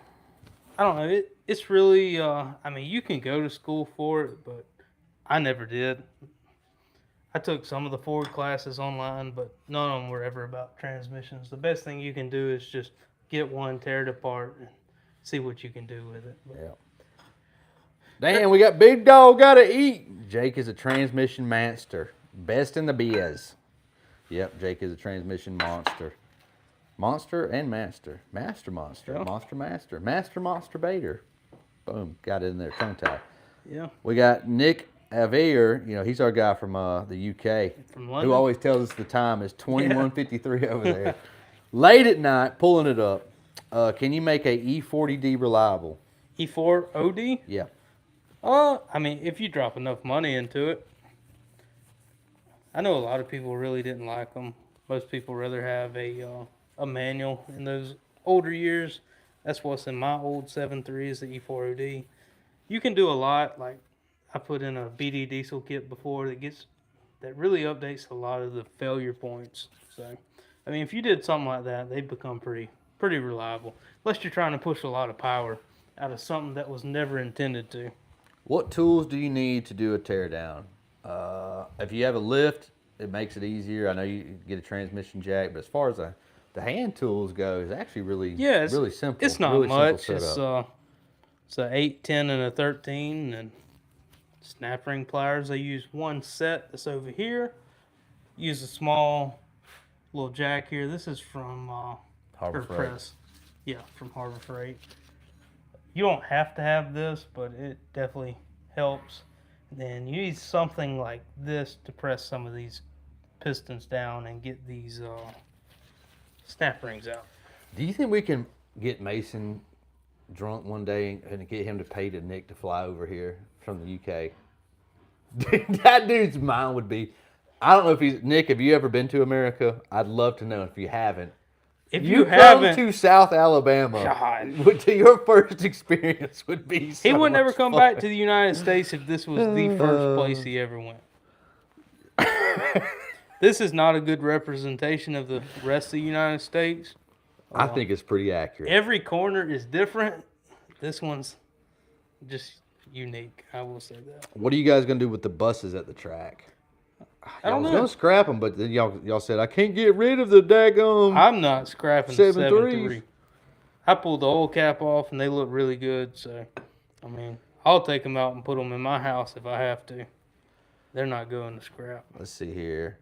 I don't know. It's really, you can go to school for it, but I never did. I took some of the Ford classes online, but none of them were ever about transmissions. The best thing you can do is just get one, tear it apart, and see what you can do with it. But, Yeah. Damn, we got Big Dog Gotta Eat. Jake is a transmission master. Best in the biz. Yep, Jake is a transmission monster. Monster and master. Master monster. Yeah. Monster master. Master masturbator. Boom. Got it in there. Tongue tie. yeah. We got Nick Aveer. He's our guy from the UK. From London. Who always tells us the time is 21:53 over there. Late at night, pulling it up. Can you make a E40D reliable? E4 OD? Yeah. If you drop enough money into it. I know a lot of people really didn't like them. Most people rather have a manual in those older years. That's what's in my old 7.3 is the E4OD. You can do a lot. Like I put in a BD diesel kit before that really updates a lot of the failure points. So, if you did something like that, they'd become pretty reliable. Unless you're trying to push a lot of power out of something that was never intended to. What tools do you need to do a teardown? If you have a lift, it makes it easier. I know you get a transmission jack, but as far as the hand tools go, it's actually really simple. It's not really much. simple setup. It's a 8, 10, and a 13, and snap ring pliers. I use one set that's over here. Use a small little jack here. This is from Harbor Freight. Press. Yeah, from Harbor Freight. You don't have to have this, but it definitely helps. And then you need something like this to press some of these pistons down and get these snap rings out. Do you think we can get Mason drunk one day and get him to pay to Nick to fly over here from the UK? That dude's mind would be. I don't know if he's Nick. Have you ever been to America? I'd love to know if you haven't. If You haven't, come to South Alabama, God. to your first experience would be so he would never much come fun. back to the United States if this was the first place he ever went. This is not a good representation of the rest of the United States. I think it's pretty accurate. Every corner is different. This one's just unique. I will say that. What are you guys gonna do with the buses at the track? I don't was know. gonna scrap them, but then y'all said I can't get rid of the daggum. I'm not scrapping the 7.3s. 7.3. I pulled the oil cap off and they look really good. So, I mean, I'll take them out and put them in my house if I have to. They're not going to scrap. Let's see here.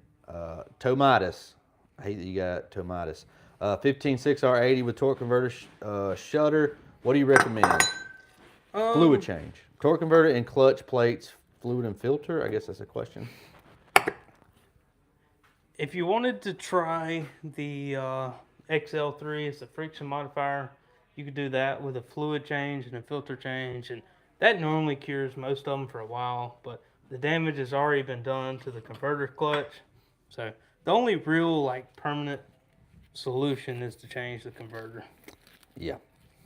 Tomatis. I hate that you got Tomatis. 15.6R80 with torque converter shutter. What do you recommend? Fluid change. Torque converter and clutch plates, fluid and filter. I guess that's a question. If you wanted to try the XL3, it's a friction modifier. You could do that with a fluid change and a filter change, and that normally cures most of them for a while. But the damage has already been done to the converter clutch, so the only real permanent solution is to change the converter. Yeah.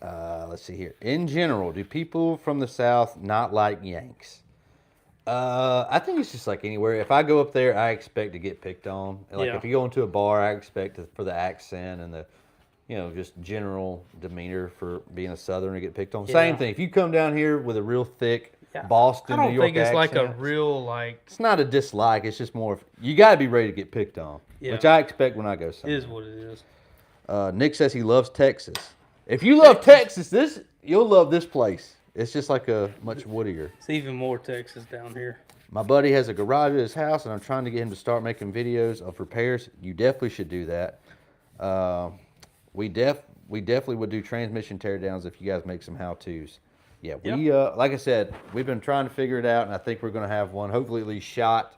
Let's see here. In general, do people from the South not like Yanks? I think it's just like anywhere. If I go up there, I expect to get picked on. If you go into a bar, I expect for the accent and the, just general demeanor for being a Southerner to get picked on. Yeah. Same thing. If you come down here with a real thick Boston, I don't New York think it's accent, like a real It's not a dislike. It's just more. You got to be ready to get picked on, which I expect when I go somewhere. It is what it is. Nick says he loves Texas. If you love Texas, you'll love this place. It's just like a much woodier. It's even more Texas down here. My buddy has a garage at his house, and I'm trying to get him to start making videos of repairs. You definitely should do that. We definitely would do transmission teardowns if you guys make some how-tos. Yeah, we like I said, we've been trying to figure it out, and I think we're going to have one hopefully at least shot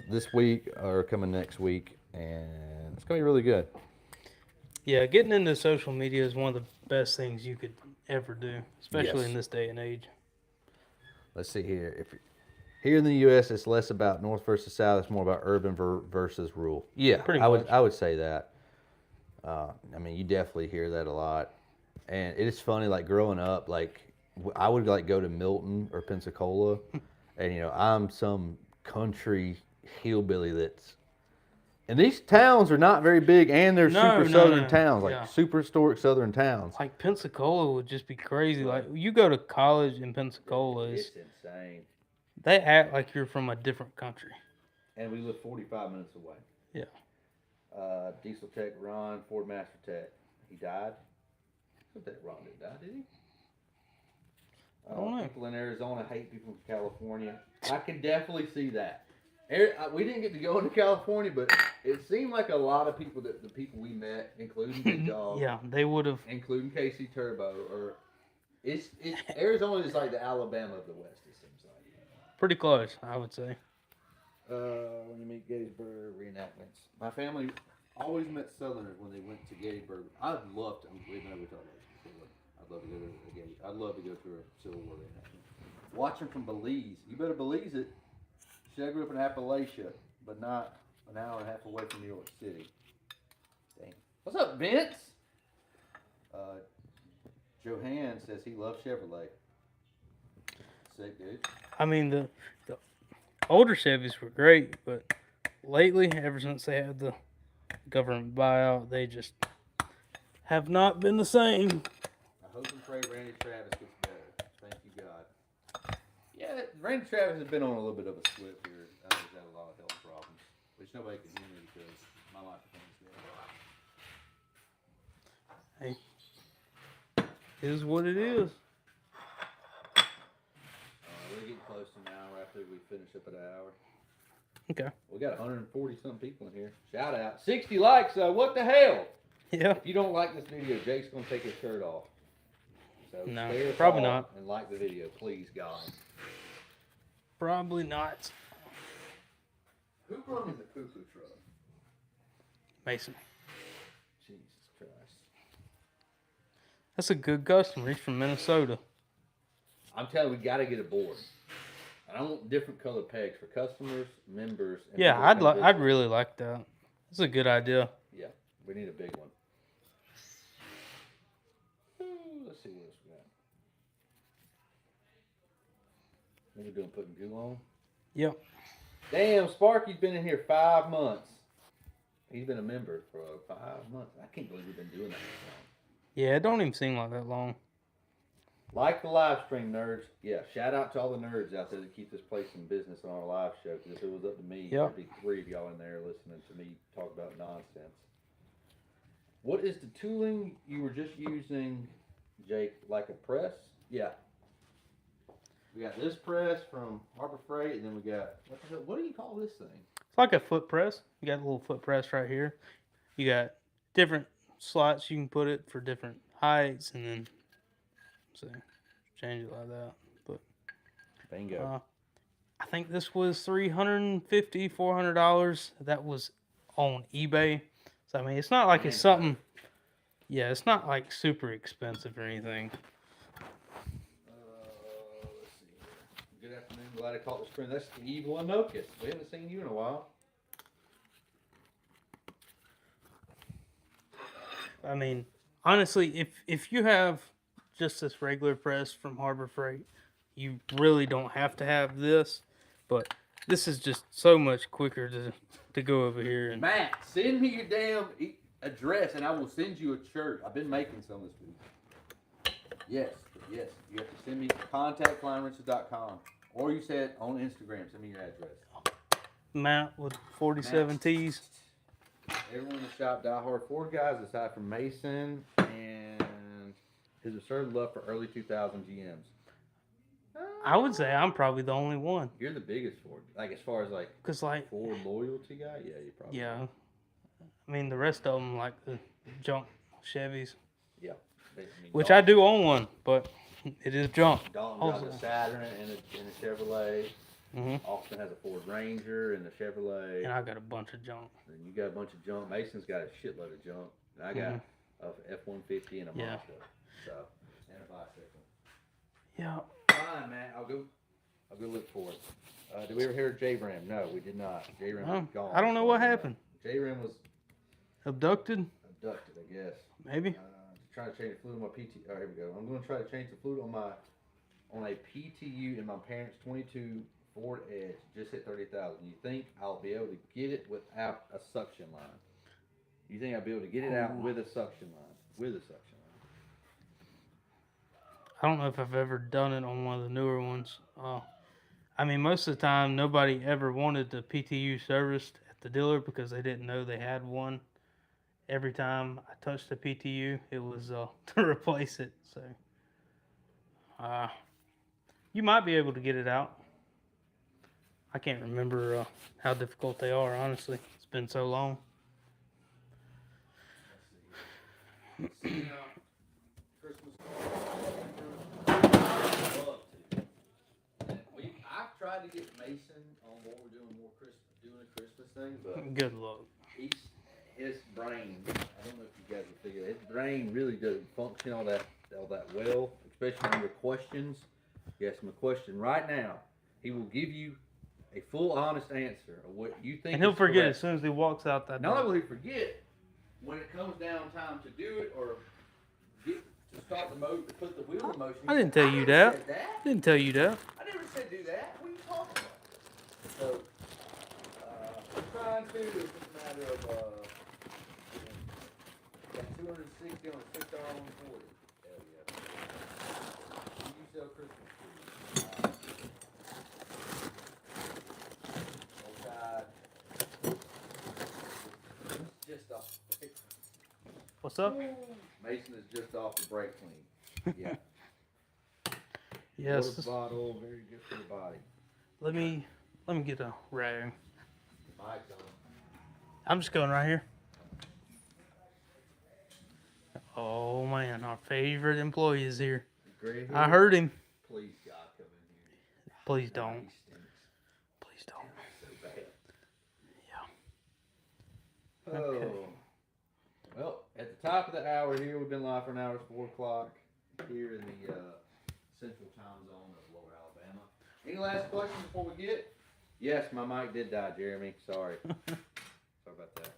this week or coming next week, and it's going to be really good. Yeah, getting into social media is one of the best things you could ever do, especially in this day and age. Let's see here. Here in the U.S., it's less about North versus South. It's more about urban versus rural. Yeah, Pretty much. I would say that. I mean, you definitely hear that a lot, and it is funny. Like growing up, I would go to Milton or Pensacola, and I'm some country hillbilly that's. And these towns are not very big, and they're super southern towns, super historic southern towns. Like Pensacola would just be crazy. Like you go to college in Pensacola, It's insane. They act like you're from a different country. And we live 45 minutes away. Yeah. Diesel Tech Ron, Ford Master Tech. He died. I think Ron didn't die, did he? I don't know. People in Arizona hate people from California. I can definitely see that. We didn't get to go into California, but it seemed like a lot of people, the people we met, including Big Dog, Yeah, they would have. including Casey Turbo, or it's Arizona is like the Alabama of the West. It seems like Pretty close, I would say. when you meet Gettysburg reenactments, my family always met Southerners when they went to Gettysburg. I'd love to. We've never talked about this before. I'd love to go to Gettysburg. I'd love to go to a Civil War reenactment. Watching from Belize, you better Belize it. I grew up in Appalachia, but not an hour and a half away from New York City. Dang. What's up, Vince? Johan says he loves Chevrolet. Sick, dude. I mean, the older Chevys were great, but lately, ever since they had the government buyout, they just have not been the same. I hope and pray Randy Travis gets better. Thank you, God. Yeah, Randy Travis has been on a little bit of a slip here. He's had a lot of health problems, which nobody can hear me because my microphone's dead. Hey, it is what it is. We're getting close finish up at an hour. Okay. We got 140 some people in here. Shout out. 60 likes though. What the hell? Yeah. If you don't like this video, Jake's gonna take his shirt off. So No, spare a probably thought not. And like the video, please, God. Probably not. Who runs the cuckoo truck? Mason. Jesus Christ. That's a good customer. He's from Minnesota. I'm telling you, we got to get a board. And I want different color pegs for customers, members. And Yeah, people that come I'd visit. really like that. That's a good idea. Yeah, we need a big one. Let's see what else we got. What are we doing? Putting glue on? Yep. Damn, Sparky's been in here 5 months. He's been a member for 5 months. I can't believe we've been doing that this long. Yeah, it don't even seem like that long. Like the live stream, nerds. Yeah, shout out to all the nerds out there that keep this place in business on our live show. Because if it was up to me, Yep. there'd be 3 of y'all in there listening to me talk about nonsense. What is the tooling you were just using, Jake? Like a press? Yeah. We got this press from Harbor Freight, and then we got, what do you call this thing? It's like a foot press. You got a little foot press right here. You got different slots you can put it for different heights, and then so change it like that. But Bingo. I think this was $350, $400. That was on eBay. So I mean, it's not like it's something. Yeah, it's not like super expensive or anything. Let's see here. Good afternoon. Glad I caught this friend. That's the evil Anokis. We haven't seen you in a while. I mean, honestly, if you have just this regular press from Harbor Freight, you really don't have to have this. But this is just so much quicker to go over here and. Matt, send me your damn address and I will send you a shirt. I've been making some this week. Yes. You have to send me contact.flyingwrenches.com. Or you said on Instagram, send me your address. Matt with 47 Matt. T's. Everyone in the shop, diehard Ford guys, aside from Mason and his absurd love for early 2000 GMs. I would say I'm probably the only one. You're the biggest Ford, like as far as like Cause like, Ford loyalty guy. Yeah, you probably. yeah, I mean the rest of them like the junk Chevys, Yeah. which I do own one, but it is junk. Dalton drives a Saturn and a Chevrolet. Mhm. Austin has a Ford Ranger and a Chevrolet. And I got a bunch of junk. And you got a bunch of junk. Mason's got a shitload of junk. And I got a F-150 and a Yeah. Mazda. So, and a bicycle. Yeah. Fine, man. I'll go look for it. Did we ever hear of J-Ram? No, we did not. J-Ram was gone. I don't know what happened. J-Ram was Abducted? abducted, I guess. Maybe. Trying to change the fluid on my PT. Oh, here we go. I'm going to try to change the fluid on a PTU in my parents' 22 Ford Edge. Just hit 30,000. You think I'll be able to get it without a suction line? You think I'll be able to get it out with a suction line? With a suction line. I don't know if I've ever done it on one of the newer ones. I mean, most of the time, nobody ever wanted the PTU serviced at the dealer because they didn't know they had one. Every time I touched the PTU, it was to replace it. So, you might be able to get it out. I can't remember how difficult they are, honestly. It's been so long. Christmas. I've tried to get Mason on what we're doing doing a Christmas thing, but Good luck. his brain, I don't know if you guys will figure it, his brain really doesn't function all that well, especially on your questions. You ask him a question right now, he will give you a full honest answer of what you think. And he'll is forget correct. as soon as he walks out that Not door. only will he forget, when it comes down time to do it or get to start the motor, to put the wheel in motion. I didn't tell you never that. said that. Didn't tell you that. I never said do that. What are you talking about? So, we're trying to, it's just a matter of, got 260 on a 6R 140. Hell yeah. You sell Christmas trees. Oh God. It's just off. What's up? Mason is just off the brake clean. Yeah. Yes. Water bottle, very good for the body. Let me Let me get a rag. Mike's on. I'm just going right here. Oh man, our favorite employee is here. Gray I hair? heard him. Please, God, come in here. Please Nah, don't. he stinks. Please don't. So bad. Yeah. Oh. Okay. Well, at the top of the hour here, we've been live for an hour. It's 4 o'clock here in the central time zone of Lower Alabama. Any last questions before we get? Yes, my mic did die, Jeremy. Sorry. Sorry about that.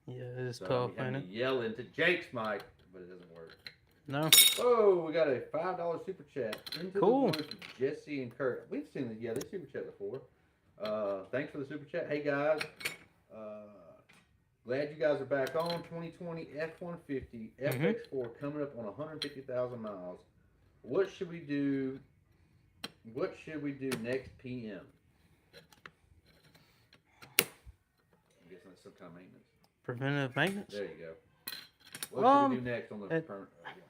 Yeah, it is So tough, I'm ain't it? yell into Jake's mic, but it doesn't work. No. Oh, we got a $5 super chat. Into Cool. the woods with Jesse and Kurt. We've seen this. Yeah, they super chat before. Thanks for the super chat. Hey guys, glad you guys are back on. 2020 F-150 FX4 coming up on 150,000 miles. What should we do? What should we do next PM? I'm guessing that's some kind of maintenance. Preventive maintenance. There you go. What should we do next on the preventive maintenance?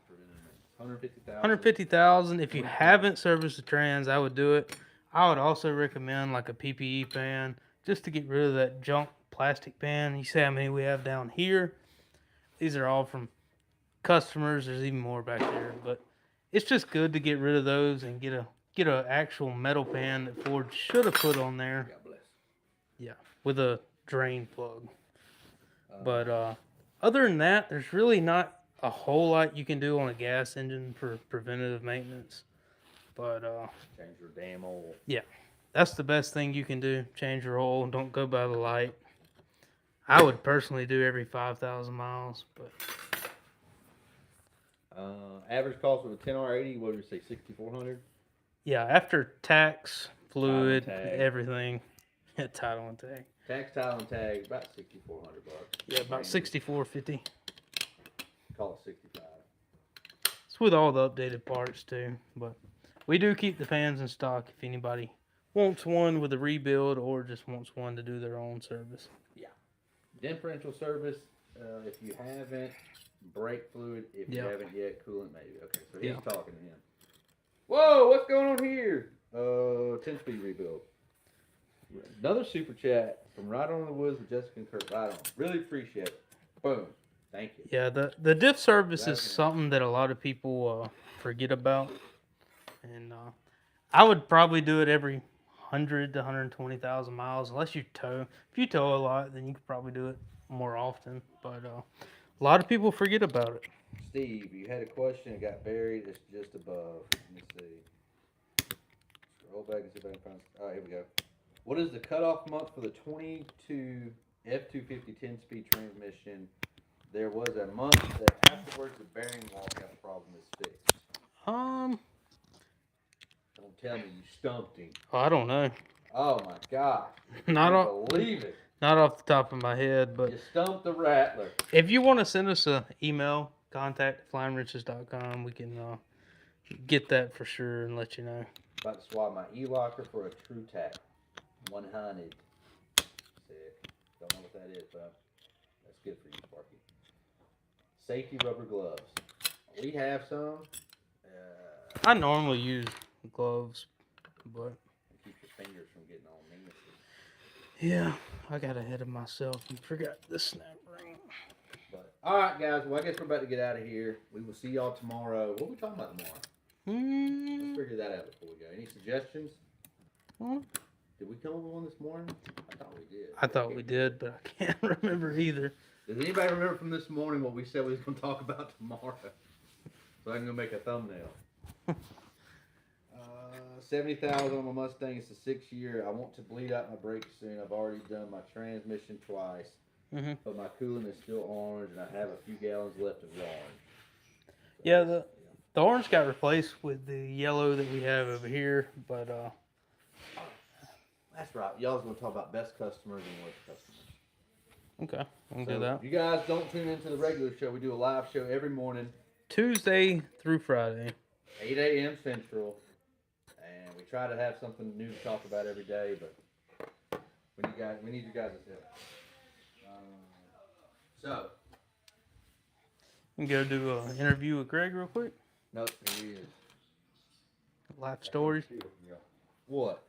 150,000. 150,000. If you haven't serviced the trans, I would do it. I would also recommend like a PPE pan just to get rid of that junk plastic pan. You see how many we have down here? These are all from customers. There's even more back there, but it's just good to get rid of those and get a actual metal pan that Ford should have put on there. God bless. Yeah, with a drain plug. But other than that, there's really not a whole lot you can do on a gas engine for preventative maintenance. But Change your damn oil. that's the best thing you can do. Change your oil. Don't go by the light. I would personally do every 5,000 miles. But Average cost of a 10R80, what did you say, 6,400? yeah, after tax, fluid, tag. everything, title and tag. Tax, title, and tag, about 6,400 bucks. Yeah, about 64.50. Call it 65. It's with all the updated parts too. But we do keep the pans in stock if anybody wants one with a rebuild or just wants one to do their own service. Differential service, if you haven't, brake fluid, if you haven't yet, coolant maybe. Okay, so he's talking to him. Whoa, what's going on here? 10-speed rebuild. Another super chat from Right On in the Woods with Jessica and Kurt. Right on. Really appreciate it. Boom. Thank you. Yeah, the diff service is something that a lot of people forget about. And I would probably do it every 100 to 120,000 miles, unless you tow. If you tow a lot, then you could probably do it more often. But a lot of people forget about it. Steve, you had a question. It got buried. It's just above. Let me see. Scroll back and see if I can find. Oh, here we go. What is the cutoff month for the 22 F-250 10-speed transmission? There was a month that afterwards the bearing walkout problem is fixed. Don't tell me you stumped him. Oh, I don't know. Oh my God. Not I off, believe it. not off the top of my head, but You stumped the rattler. if you want to send us an email, contact@flyingriches.com. We can get that for sure and let you know. About to swap my e-locker for a True Tap 100. Sick. Don't know what that is, but that's good for you, Sparky. Safety rubber gloves. We have some. I normally use gloves, but Keep your fingers from getting all mean. yeah, I got ahead of myself and forgot the snap ring. But all right, guys. Well, I guess we're about to get out of here. We will see y'all tomorrow. What are we talking about tomorrow? Let's figure that out before we go. Any suggestions? Did we come up with one this morning? I thought we did. I thought we did, but I can't remember either. Does anybody remember from this morning what we said we was going to talk about tomorrow? So I can go make a thumbnail. 70,000 on my Mustang. It's a 6-year. I want to bleed out my brakes soon. I've already done my transmission twice, but my coolant is still orange, and I have a few gallons left of orange. So Yeah, the orange got replaced with the yellow that we have over here, but that's right. Y'all's going to talk about best customers and worst customers. okay, we can So do that. if you guys don't tune into the regular show, we do a live show every morning, Tuesday through Friday. 8 a.m. Central, and we try to have something new to talk about every day, but we need you guys' help. So, We can go do an interview with Greg real quick. nope, here he is. Life stories. What?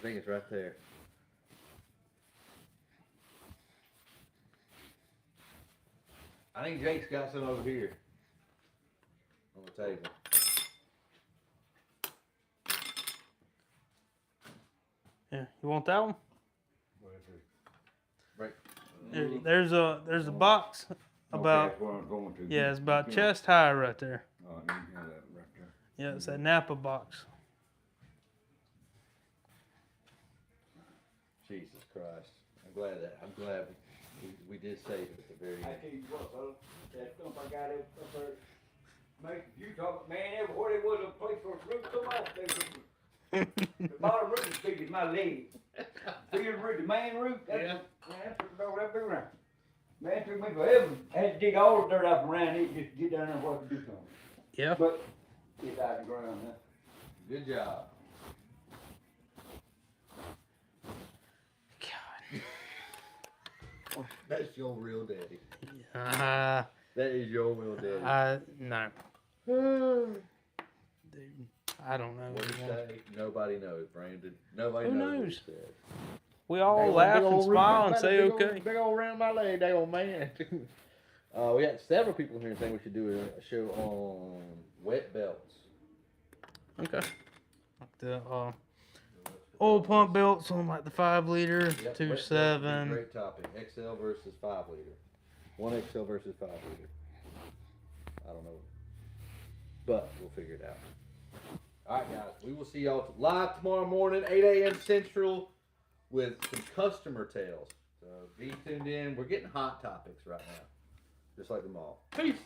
I think it's right there. I think Jake's got some over here on the table. Yeah, you want that one? Right. There's a box about That's where I'm going to. yeah, it's about chest high right there. Oh, you can have that right there. Yeah, it's that Napa box. Jesus Christ. I'm glad we did save it at the very I end. tell you what, fellas, that stump I got up there, make you talk, man, everywhere there was a place for a roof come off, the bottom roof is big as my leg. Field roof, the main roof, that's, Yeah. man, took about that big around. Man, it took me forever. I had to dig all the dirt out from around it just to get down there where I could do something. Yeah. But it's out of the ground now. Good job. God. That's your real daddy. Uh, That is your real daddy. no. Dude, I don't know. What did he anymore. say? Nobody knows, Brandon. Nobody Who knows. What he knows? said. We all They laugh big and old smile root- and say big old- okay. Big old round my leg, they old man. We got several people here saying we should do a show on wet belts. Okay. Like the oil pump belts on like the 5 liter, Yep, wet 2 belts would be a 7. Great topic. XL versus 5 liter. 1 XL versus 5 liter. I don't know. But we'll figure it out. Alright guys, we will see y'all live tomorrow morning, 8 a.m. Central, with some customer tales. So be tuned in. We're getting hot topics right now. Just like the mall. Peace.